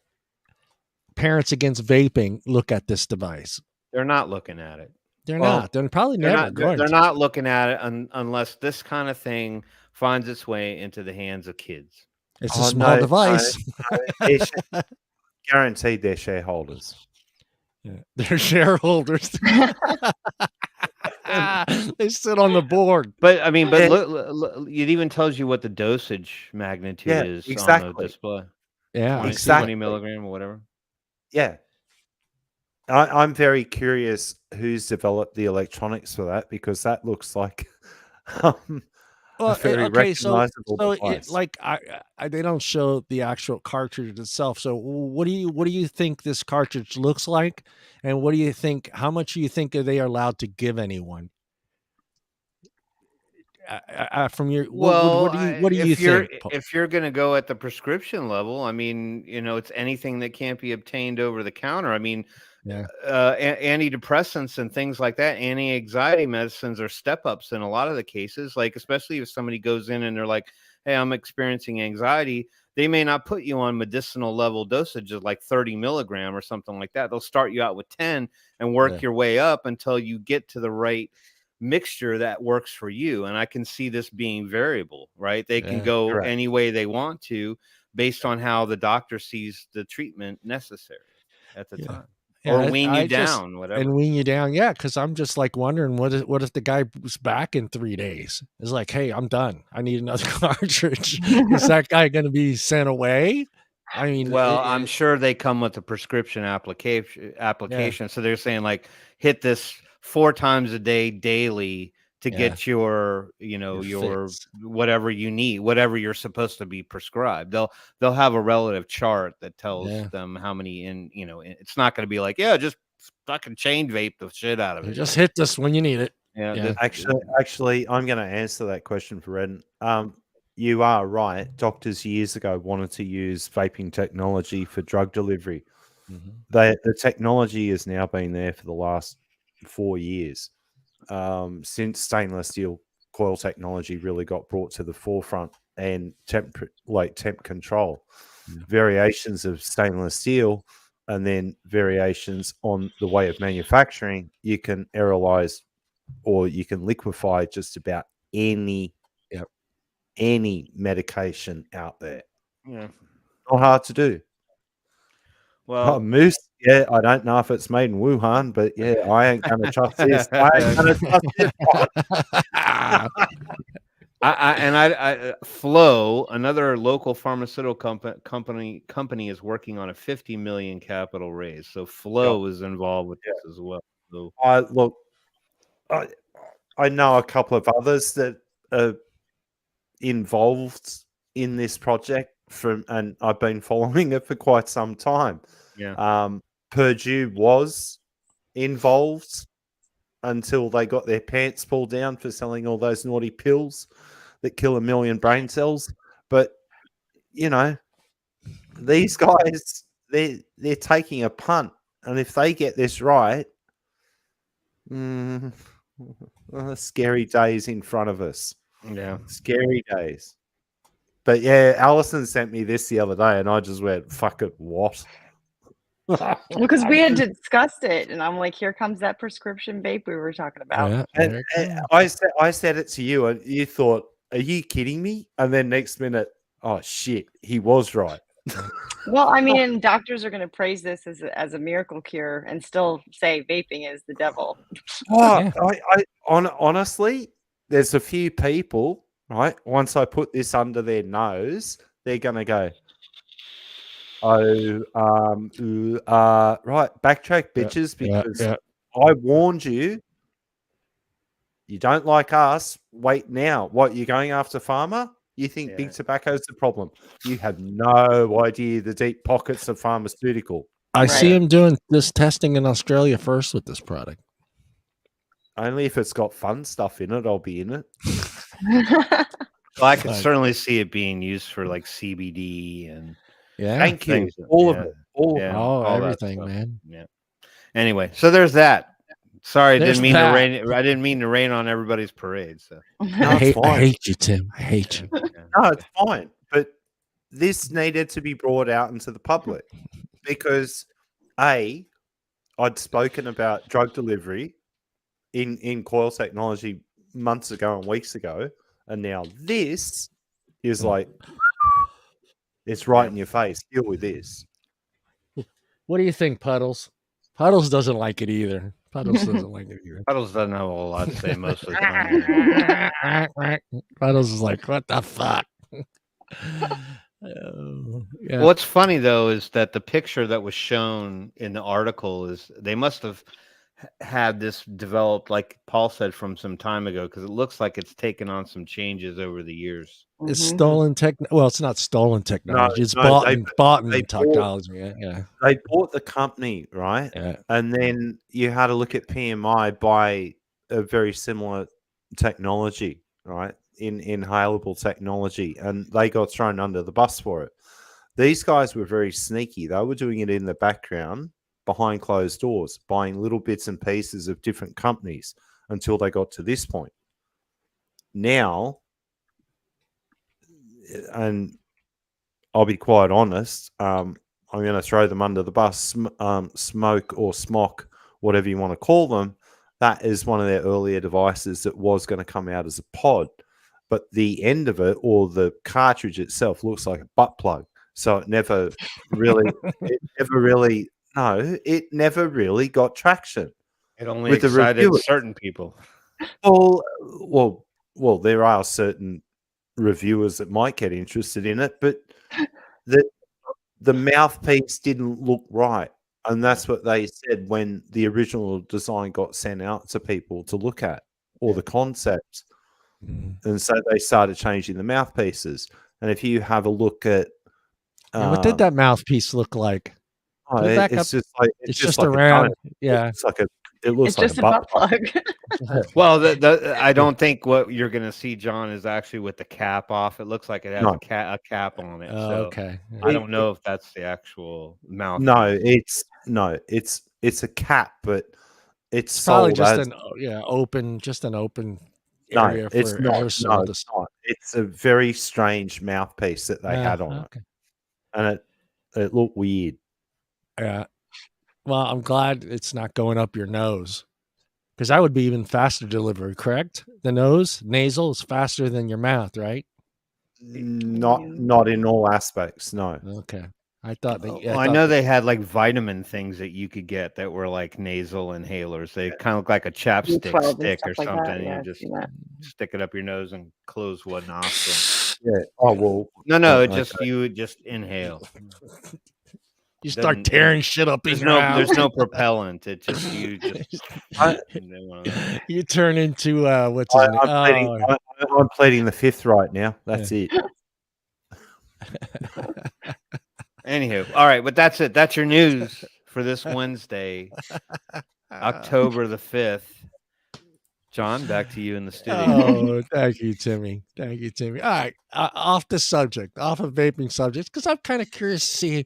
A: parents against vaping look at this device.
B: They're not looking at it.
A: They're not. They're probably never going.
B: They're not looking at it unless this kind of thing finds its way into the hands of kids.
A: It's a small device.
E: Guaranteed they're shareholders.
A: Yeah, they're shareholders. They sit on the board.
B: But I mean, look, it even tells you what the dosage magnitude is on the display.
A: Yeah,
B: 20 milligram or whatever.
E: Yeah. I'm very curious who's developed the electronics for that, because that looks like a very recognizable device.
A: They don't show the actual cartridge itself. So what do you think this cartridge looks like, and what do you think? How much do you think are they allowed to give anyone? from your
B: Well,
A: what do you think?
B: if you're going to go at the prescription level, I mean, it's anything that can't be obtained over the counter. I mean,
A: Yeah.
B: Antidepressants and things like that, anti-anxiety medicines are step-ups in a lot of the cases, like especially if somebody goes in and they're like, hey, I'm experiencing anxiety, they may not put you on medicinal level dosages like 30 milligram or something like that. They'll start you out with 10 and work your way up until you get to the right mixture that works for you. And I can see this being variable, right? They can go any way they want to based on how the doctor sees the treatment necessary at the time. Or wean you down, whatever.
A: And wean you down, yeah. Because I'm just like wondering, what if the guy was back in 3 days? It's like, hey, I'm done. I need another cartridge. Is that guy going to be sent away? I mean,
B: well, I'm sure they come with a prescription application. So they're saying like, hit this 4 times a day daily to get your whatever you need, whatever you're supposed to be prescribed. They'll have a relative chart that tells them how many it's not going to be like, just fucking chain vape the shit out of it.
A: Just hit this when you need it.
E: Yeah. Actually, I'm going to answer that question for Red. You are right. Doctors years ago wanted to use vaping technology for drug delivery.
A: Mm-hmm.
E: The technology has now been there for the last 4 years. Since stainless steel coil technology really got brought to the forefront and temp control, variations of stainless steel, and then variations on the way of manufacturing, you can aerolyze or you can liquefy just about any medication out there.
B: Yeah,
E: not hard to do.
B: Well,
E: Moose, I don't know if it's made in Wuhan, but I ain't gonna trust this. I ain't gonna trust this.
B: Flow, another local pharmaceutical company is working on a 50 million capital raise. So Flow is involved with this as well. So
E: I know a couple of others that are involved in this project and I've been following it for quite some time. Purdue was involved until they got their pants pulled down for selling all those naughty pills that kill 1 million brain cells. But these guys, they're taking a punt, and if they get this right, scary days in front of us.
B: Yeah,
E: scary days. But Allison sent me this the other day, and I just went, "Fuck it, what?"
C: Because we had discussed it, and I'm like, "Here comes that prescription vape we were talking about."
E: And I said it to you, and you thought, "Are you kidding me?" And then next minute, oh shit, he was right.
C: Well, I mean, doctors are going to praise this as a miracle cure, and still say vaping is the devil.
E: Honestly, there's a few people, right? Once I put this under their nose, they're gonna go, right, backtrack, bitches, because I warned you. You don't like us. Wait now. What, you're going after pharma? You think big tobacco's the problem? You have no idea the deep pockets of pharmaceutical.
A: I see him doing this testing in Australia first with this product.
E: Only if it's got fun stuff in it, I'll be in it.
B: Well, I could certainly see it being used for like CBD and
E: thank you. All of it.
A: Everything, man.
B: Yeah. Anyway, so there's that. Sorry, I didn't mean to rain on everybody's parade. So
A: I hate you, Tim. I hate you.
E: No, it's fine. But this needed to be brought out into the public because I'd spoken about drug delivery in coil technology months ago and weeks ago, and now this is like it's right in your face. Deal with this.
A: What do you think, Puddles? Puddles doesn't like it either. Puddles doesn't like it either.
B: Puddles doesn't have a whole lot to say most of the time.
A: Puddles is like, what the fuck?
B: What's funny though is that the picture that was shown in the article is they must have had this developed, like Paul said, from some time ago, because it looks like it's taken on some changes over the years.
A: It's stolen well, it's not stolen technology. It's bought technology.
E: They bought the company, right? And then you had to look at PMI buy a very similar technology. right, in inhalable technology, and they got thrown under the bus for it. These guys were very sneaky. They were doing it in the background, behind closed doors, buying little bits and pieces of different companies until they got to this point. Now, and I'll be quite honest, I'm going to throw them under the bus, Smoke or Smock, whatever you want to call them. That is one of their earlier devices that was going to come out as a pod, but the end of it, or the cartridge itself, looks like a butt plug. So it never really, it never really got traction.
B: It only
E: with the
B: excited
E: reviewers.
B: certain people.
E: Well, there are certain reviewers that might get interested in it, but the mouthpiece didn't look right. And that's what they said when the original design got sent out to people to look at, or the concept. And so they started changing the mouthpieces. And if you have a look at
A: what did that mouthpiece look like?
E: It's just like
A: around.
E: Yeah, it looks like
C: just a butt plug.
B: Well, I don't think what you're going to see, John, is actually with the cap off. It looks like it has a cap on it. So
A: okay.
B: I don't know if that's the actual mouth.
E: No, it's a cap, but it's
A: probably just
E: as,
A: an open area for aerosol.
E: No, it's not. It's a very strange mouthpiece that they had on it, and it looked weird.
A: Yeah. Well, I'm glad it's not going up your nose, because that would be even faster delivery, correct? The nasal is faster than your mouth, right?
E: Not in all aspects, no.
A: Okay. I thought that.
B: I know they had like vitamin things that you could get that were like nasal inhalers. They kind of look like a chapstick stick or something. Like you just stick it up your nose and close one nostril.
E: Yeah. Oh well.
B: No. You would just inhale.
A: You start tearing shit up in your mouth.
B: There's no propellant. It just you
A: turn into what's his name?
E: I'm pleading the fifth right now. That's it.
B: Anywho, all right, but that's it. That's your news for this Wednesday, October the 5th. John, back to you in the studio.
A: Oh, thank you, Timmy. Thank you, Timmy. All right, off of vaping subjects, because I'm kind of curious to see.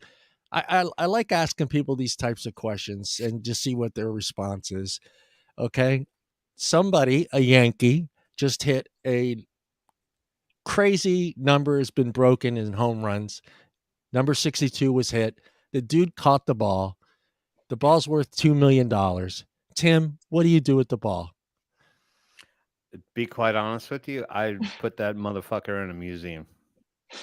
A: I like asking people these types of questions and just see what their response is. Okay. Somebody, a Yankee, just hit a crazy number, has been broken in home runs. Number 62 was hit. The dude caught the ball. The ball's worth $2 million. Tim, what do you do with the ball?
B: To be quite honest with you, I put that motherfucker in a museum.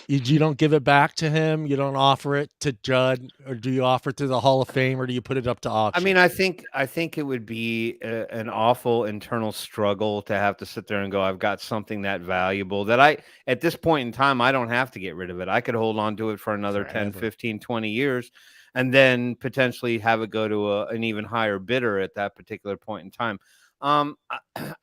A: You don't give it back to him? You don't offer it to Judd, or do you offer it to the Hall of Fame, or do you put it up to auction?
B: I mean, I think it would be an awful internal struggle to have to sit there and go, I've got something that valuable that at this point in time, I don't have to get rid of it. I could hold on to it for another 10, 15, 20 years, and then potentially have it go to an even higher bidder at that particular point in time. I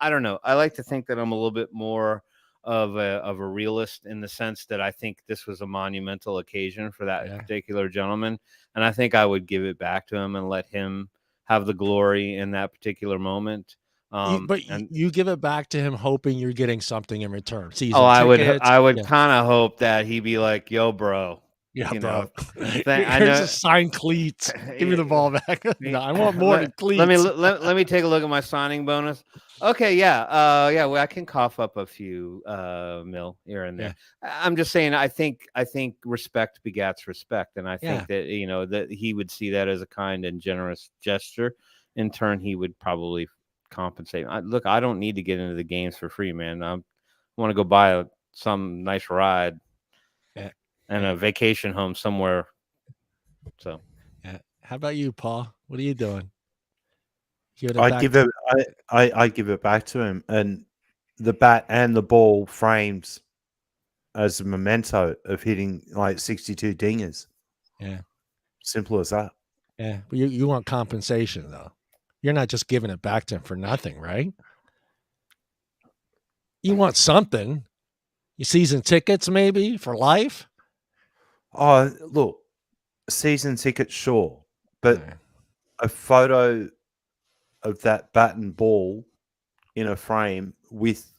B: don't know. I like to think that I'm a little bit more of a realist in the sense that I think this was a monumental occasion for that particular gentleman, and I think I would give it back to him and let him have the glory in that particular moment.
A: You give it back to him hoping you're getting something in return.
B: I would kind of hope that he'd be like, "Yo, bro."
A: Yeah, bro. Here's a signed cleats. Give me the ball back. No, I want more than cleats.
B: Let me take a look at my signing bonus. Okay, well, I can cough up a few mil here and there. Yeah. I'm just saying, I think respect begats respect, and I think that that he would see that as a kind and generous gesture. In turn, he would probably compensate. Look, I don't need to get into the games for free, man. I want to go buy some nice ride. And a vacation home somewhere. So,
A: how about you, Paul? What are you doing?
E: I give it back to him, and the bat and the ball frames as a memento of hitting like 62 dingers.
A: Yeah,
E: simple as that.
A: Yeah, but you want compensation though. You're not just giving it back to him for nothing, right? You want something. You season tickets maybe for life.
E: Oh, look, season ticket, sure. But a photo of that bat and ball in a frame with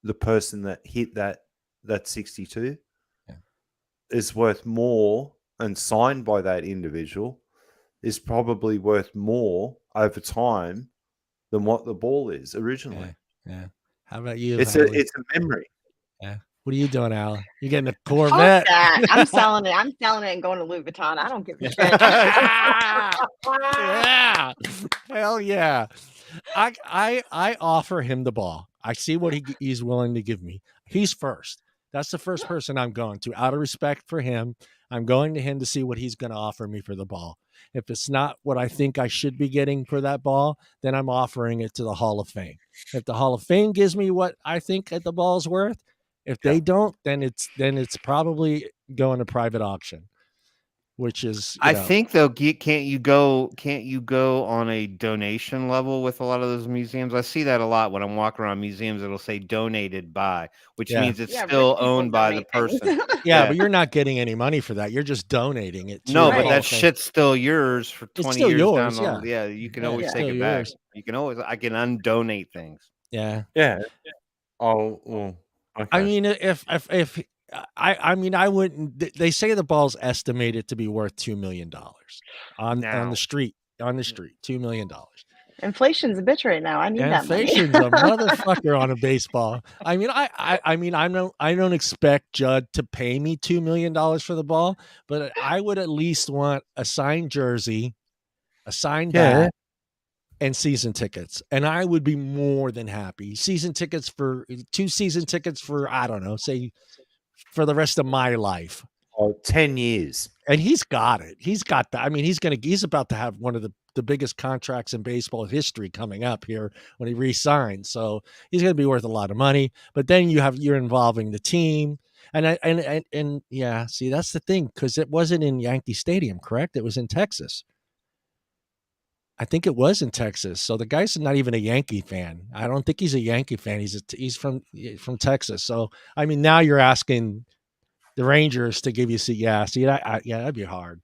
E: the person that hit that 62 is worth more, and signed by that individual is probably worth more over time than what the ball is originally.
A: Yeah. How about you?
E: It's
A: Hallie?
E: a memory.
A: Yeah. What are you doing, Al? You're getting a Corvette.
C: That. I'm selling it. I'm selling it and going to Louis Vuitton. I don't give a shit.
A: Yeah. Hell yeah. I offer him the ball. I see what he's willing to give me. He's first. That's the first person I'm going to. Out of respect for him, I'm going to him to see what he's going to offer me for the ball. If it's not what I think I should be getting for that ball, then I'm offering it to the Hall of Fame. If the Hall of Fame gives me what I think the ball's worth, if they don't, then it's probably going to private auction, which is
B: I think though, can't you go on a donation level with a lot of those museums? I see that a lot when I'm walking around museums. It'll say donated by, which means it's still owned by the person.
A: But you're not getting any money for that. You're just donating it.
B: No, but that shit's still yours for 20 years
A: yours,
B: down. You can always take it back. You can always, I can undonate things.
A: Yeah.
E: Oh, well, okay.
A: I mean, if I mean, I wouldn't. They say the ball's estimated to be worth $2 million on the street. $2 million.
C: Inflation's a bitch right now. I need that money.
A: Inflation's a motherfucker on a baseball. I mean, I don't expect Judd to pay me $2 million for the ball, but I would at least want a signed jersey, a signed bat, and season tickets, and I would be more than happy. 2 season tickets for, I don't know, say for the rest of my life.
E: 10 years.
A: And he's got it. He's got that. I mean, he's about to have one of the biggest contracts in baseball history coming up here when he re-signs. So he's going to be worth a lot of money. But then you're involving the team. And yeah, see, that's the thing, because it wasn't in Yankee Stadium, correct? It was in Texas. I think it was in Texas. So the guy's not even a Yankee fan. I don't think he's a Yankee fan. He's from Texas. So, I mean, now you're asking the Rangers to give you that'd be hard.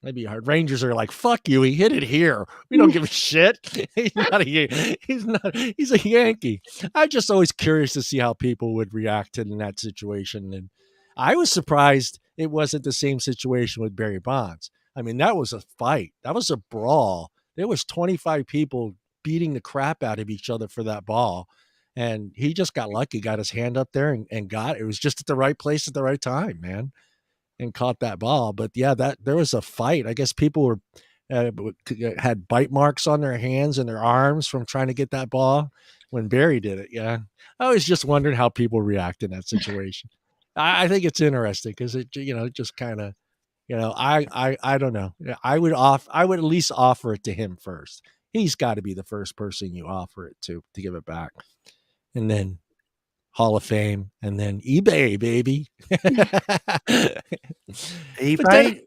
A: That'd be hard. Rangers are like, fuck you. He hit it here. We don't give a shit. He's a Yankee. I'm just always curious to see how people would react in that situation. And I was surprised it wasn't the same situation with Barry Bonds. I mean, that was a fight. That was a brawl. There was 25 people beating the crap out of each other for that ball. And he just got lucky, got his hand up there and got it. It was just at the right place at the right time, man, and caught that ball. But yeah, there was a fight. I guess people were had bite marks on their hands and their arms from trying to get that ball when Barry did it. Yeah. I was just wondering how people react in that situation. I think it's interesting because it just kind of, I don't know. I would at least offer it to him first. He's got to be the first person you offer it to give it back. And then Hall of Fame, and then eBay, baby.
E: eBay?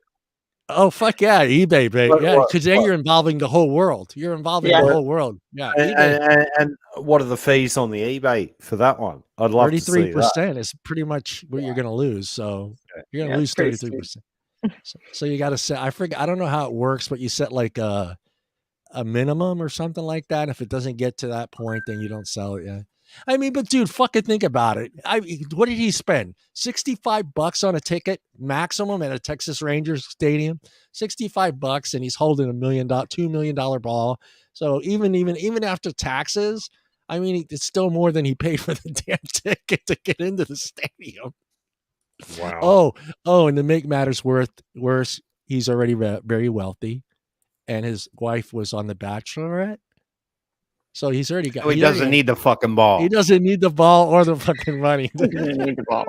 A: Oh, fuck yeah, eBay, baby. Yeah, because then you're involving the whole world. You're involving the whole world. Yeah.
E: And what are the fees on the eBay for that one? I'd love 33%
A: to see that. Is pretty much what you're going to lose. So you're going to lose 33%. So you got to set, I don't know how it works, but you set like a minimum or something like that. If it doesn't get to that point, then you don't sell it. Yeah. I mean, but dude, fucking think about it. What did he spend? $65 on a ticket maximum at a Texas Rangers stadium. $65, and he's holding $2 million ball. So even after taxes, I mean, it's still more than he paid for the damn ticket to get into the stadium.
E: Wow.
A: Oh, and to make matters worse, he's already very wealthy, and his wife was on The Bachelorette. So he's already got.
B: So he doesn't need the fucking ball.
A: He doesn't need the ball or the fucking money.
C: He doesn't need the ball.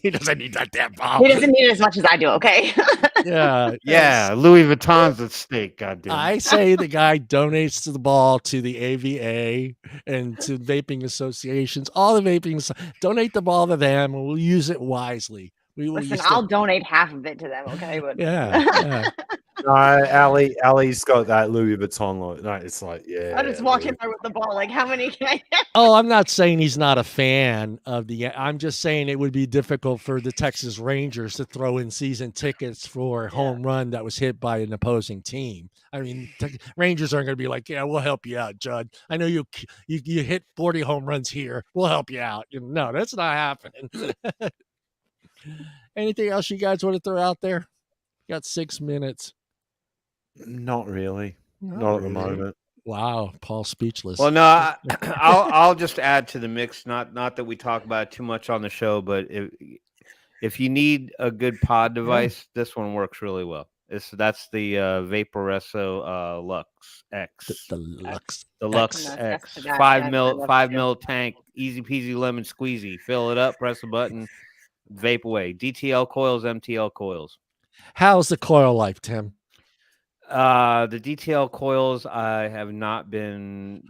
A: He doesn't need that damn ball.
C: He doesn't need it as much as I do. Okay.
B: Yeah. Louis Vuitton's at stake. Goddamn.
A: I say the guy donates the ball to the AVA and to vaping associations. All the vaping, donate the ball to them, and we'll use it wisely.
C: Listen, I'll donate half of it to them. Okay. But...
A: Yeah.
E: No, Ali's got that Louis Vuitton look. No, it's like, yeah.
C: I just walk in there with the ball. Like, how many can I get?
A: Oh, I'm not saying he's not a fan of the. I'm just saying it would be difficult for the Texas Rangers to throw in season tickets for a home run that was hit by an opposing team. I mean, Rangers aren't going to be like, yeah, we'll help you out, Judd. I know you hit 40 home runs here. We'll help you out. No, that's not happening. Anything else you guys want to throw out there? Got 6 minutes.
E: Not really. Not at the moment.
A: Wow, Paul speechless.
B: Well, no, I'll just add to the mix. Not that we talk about it too much on the show, but if you need a good pod device, this one works really well. That's the Vaporesso Lux X.
A: The Lux.
B: The Lux X. 5 mil tank, easy peasy lemon squeezy. Fill it up, press a button, vape away. DTL coils, MTL coils.
A: How's the coil life, Tim?
B: The DTL coils I have not been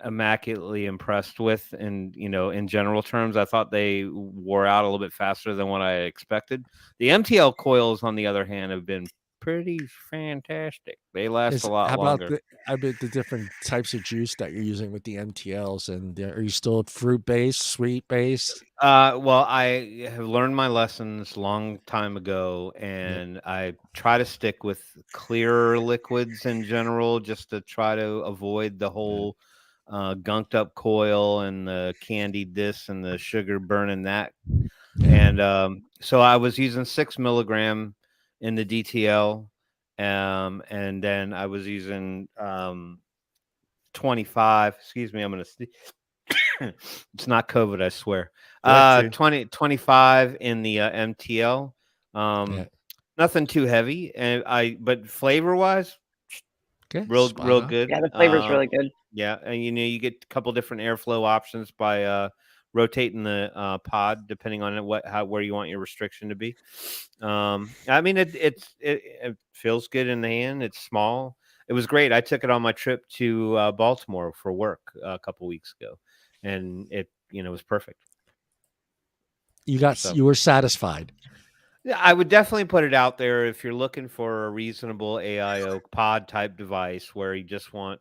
B: immaculately impressed with, and in general terms, I thought they wore out a little bit faster than what I expected. The MTL coils, on the other hand, have been pretty fantastic. They last a lot longer.
A: I bet the different types of juice that you're using with the MTLs, and are you still fruit based, sweet based?
B: Well, I have learned my lessons long time ago, and I try to stick with clearer liquids in general, just to try to avoid the whole gunked up coil and the candied this and the sugar burning that. And so I was using 6 milligram in the DTL, and then I was using 25. Excuse me, I'm gonna it's not COVID, I swear. 25 in the MTL. Nothing too heavy, but flavor wise, real good.
C: Yeah, the flavor's really good.
B: Yeah, and you get a couple different airflow options by rotating the pod depending on where you want your restriction to be. I mean, it feels good in the hand. It's small. It was great. I took it on my trip to Baltimore for work a couple weeks ago, and it was perfect.
A: You were satisfied.
B: Yeah, I would definitely put it out there if you're looking for a reasonable AIO pod type device where you just want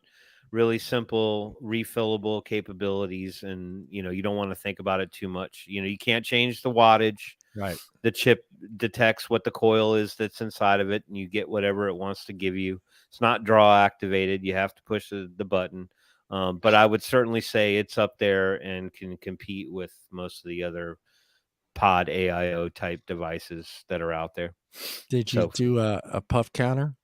B: really simple refillable capabilities, and you don't want to think about it too much. You can't change the wattage.
A: Right.
B: The chip detects what the coil is that's inside of it, and you get whatever it wants to give you. It's not draw activated. You have to push the button. But I would certainly say it's up there and can compete with most of the other pod AIO type devices that are out there.
A: Did you do a puff counter?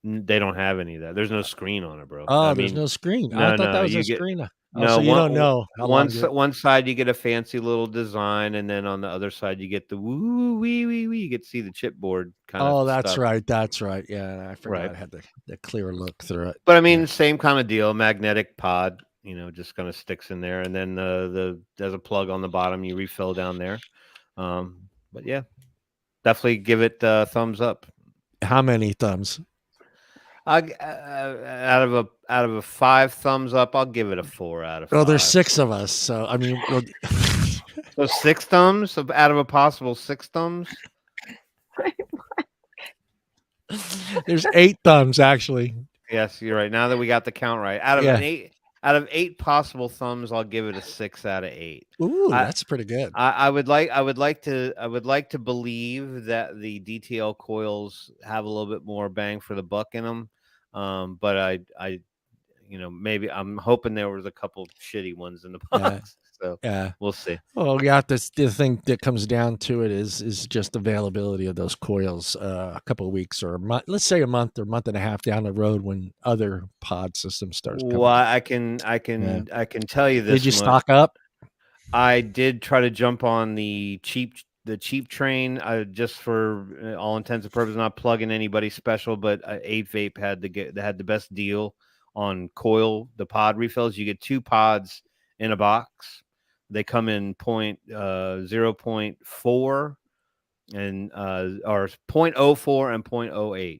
B: They don't have any of that. There's no screen on it, bro.
A: Oh, there's no screen. I thought that was a screen.
B: No,
A: so you don't know.
B: One side you get a fancy little design, and then on the other side you get the woo wee wee wee. You get to see the chipboard kind of.
A: Oh, that's stuff. Right. That's right. Yeah, I forgot. I had the clear look through it.
B: But I mean, same kind of deal. Magnetic pod. Just kind of sticks in there, and then there's a plug on the bottom. You refill down there. But yeah, definitely give it thumbs up.
A: How many thumbs?
B: Out of a 5 thumbs up, I'll give it a 4 out of 5.
A: Well, there's 6 of us, so I mean,
B: so 6 thumbs out of a possible 6 thumbs.
A: There's 8 thumbs actually.
B: Yes, you're right. Now that we got the count right, out of 8 possible thumbs, I'll give it a 6 out of 8.
A: Ooh, that's pretty good.
B: I would like to believe that the DTL coils have a little bit more bang for the buck in them. But I maybe I'm hoping there was a couple shitty ones in the box. So we'll see.
A: Well, the thing that comes down to it is just availability of those coils a couple of weeks or a month, let's say a month or month and a half down the road when other pod systems start coming.
B: Well, I can tell you this.
A: Did you stock up?
B: I did try to jump on the cheap train, just for all intents and purposes, not plugging anybody special, but 8Vape had the best deal on the pod refills. You get 2 pods in a box. They come in 0.4 and or 0.04 and 0.08.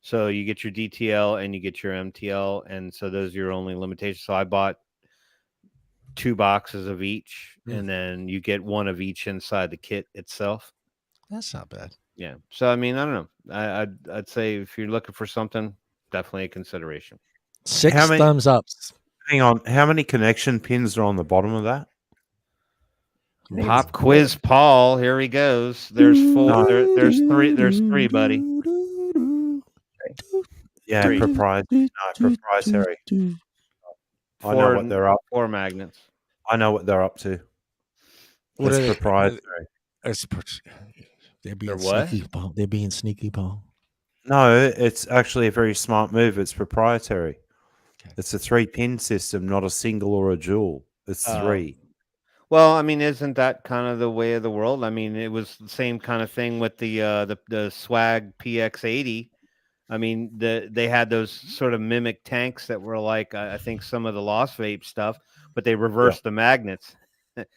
B: So you get your DTL and you get your MTL, and so those are your only limitations. So I bought 2 boxes of each, and then you get 1 of each inside the kit itself.
A: That's not bad.
B: Yeah. So I mean, I don't know. I'd say if you're looking for something, definitely a consideration.
A: 6 thumbs ups.
E: Hang on. How many connection pins are on the bottom of that?
B: Pop quiz, Paul. Here he goes. There's 4. There's 3. There's 3, buddy.
E: Yeah,
B: 3.
E: proprietary. I know what they're up.
B: 4 magnets.
E: I know what they're up to.
A: What
E: It's
A: are they?
E: proprietary.
A: They're being
B: what?
A: sneaky, Paul. They're being sneaky, Paul.
E: No, it's actually a very smart move. It's proprietary. Okay. It's a 3-pin system, not a single or a dual. It's 3.
B: Well, I mean, isn't that kind of the way of the world? I mean, it was the same kind of thing with the Swag PX80. I mean, they had those sort of mimic tanks that were like, I think some of the Lost Vape stuff, but they reversed the magnets.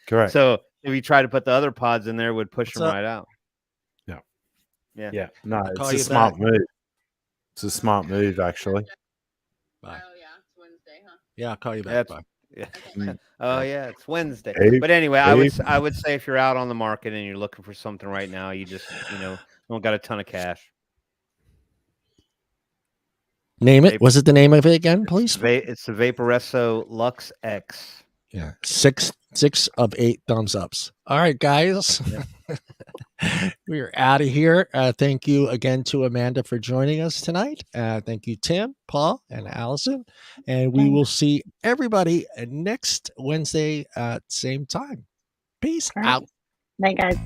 E: Correct.
B: So if you try to put the other pods in there, it would push them right out. Yeah.
E: No, it's a smart move. It's a smart move, actually.
A: Bye.
C: Oh, yeah. It's Wednesday, huh?
A: Yeah, I'll call you back. Bye.
B: Yeah.
C: Okay.
B: Oh yeah, it's Wednesday.
E: Hey,
B: but anyway, I would say if you're out on the market and you're looking for something right now, you just don't got a ton of cash.
A: Name it. Was it the name of it again, please?
B: It's the Vaporesso Lux X.
A: Yeah, 6 of 8 thumbs ups. All right, guys. We are out of here. Thank you again to Amanda for joining us tonight. Thank you, Tim, Paul, and Allison. And we will see everybody next Wednesday at same time. Peace out.
C: Night, guys.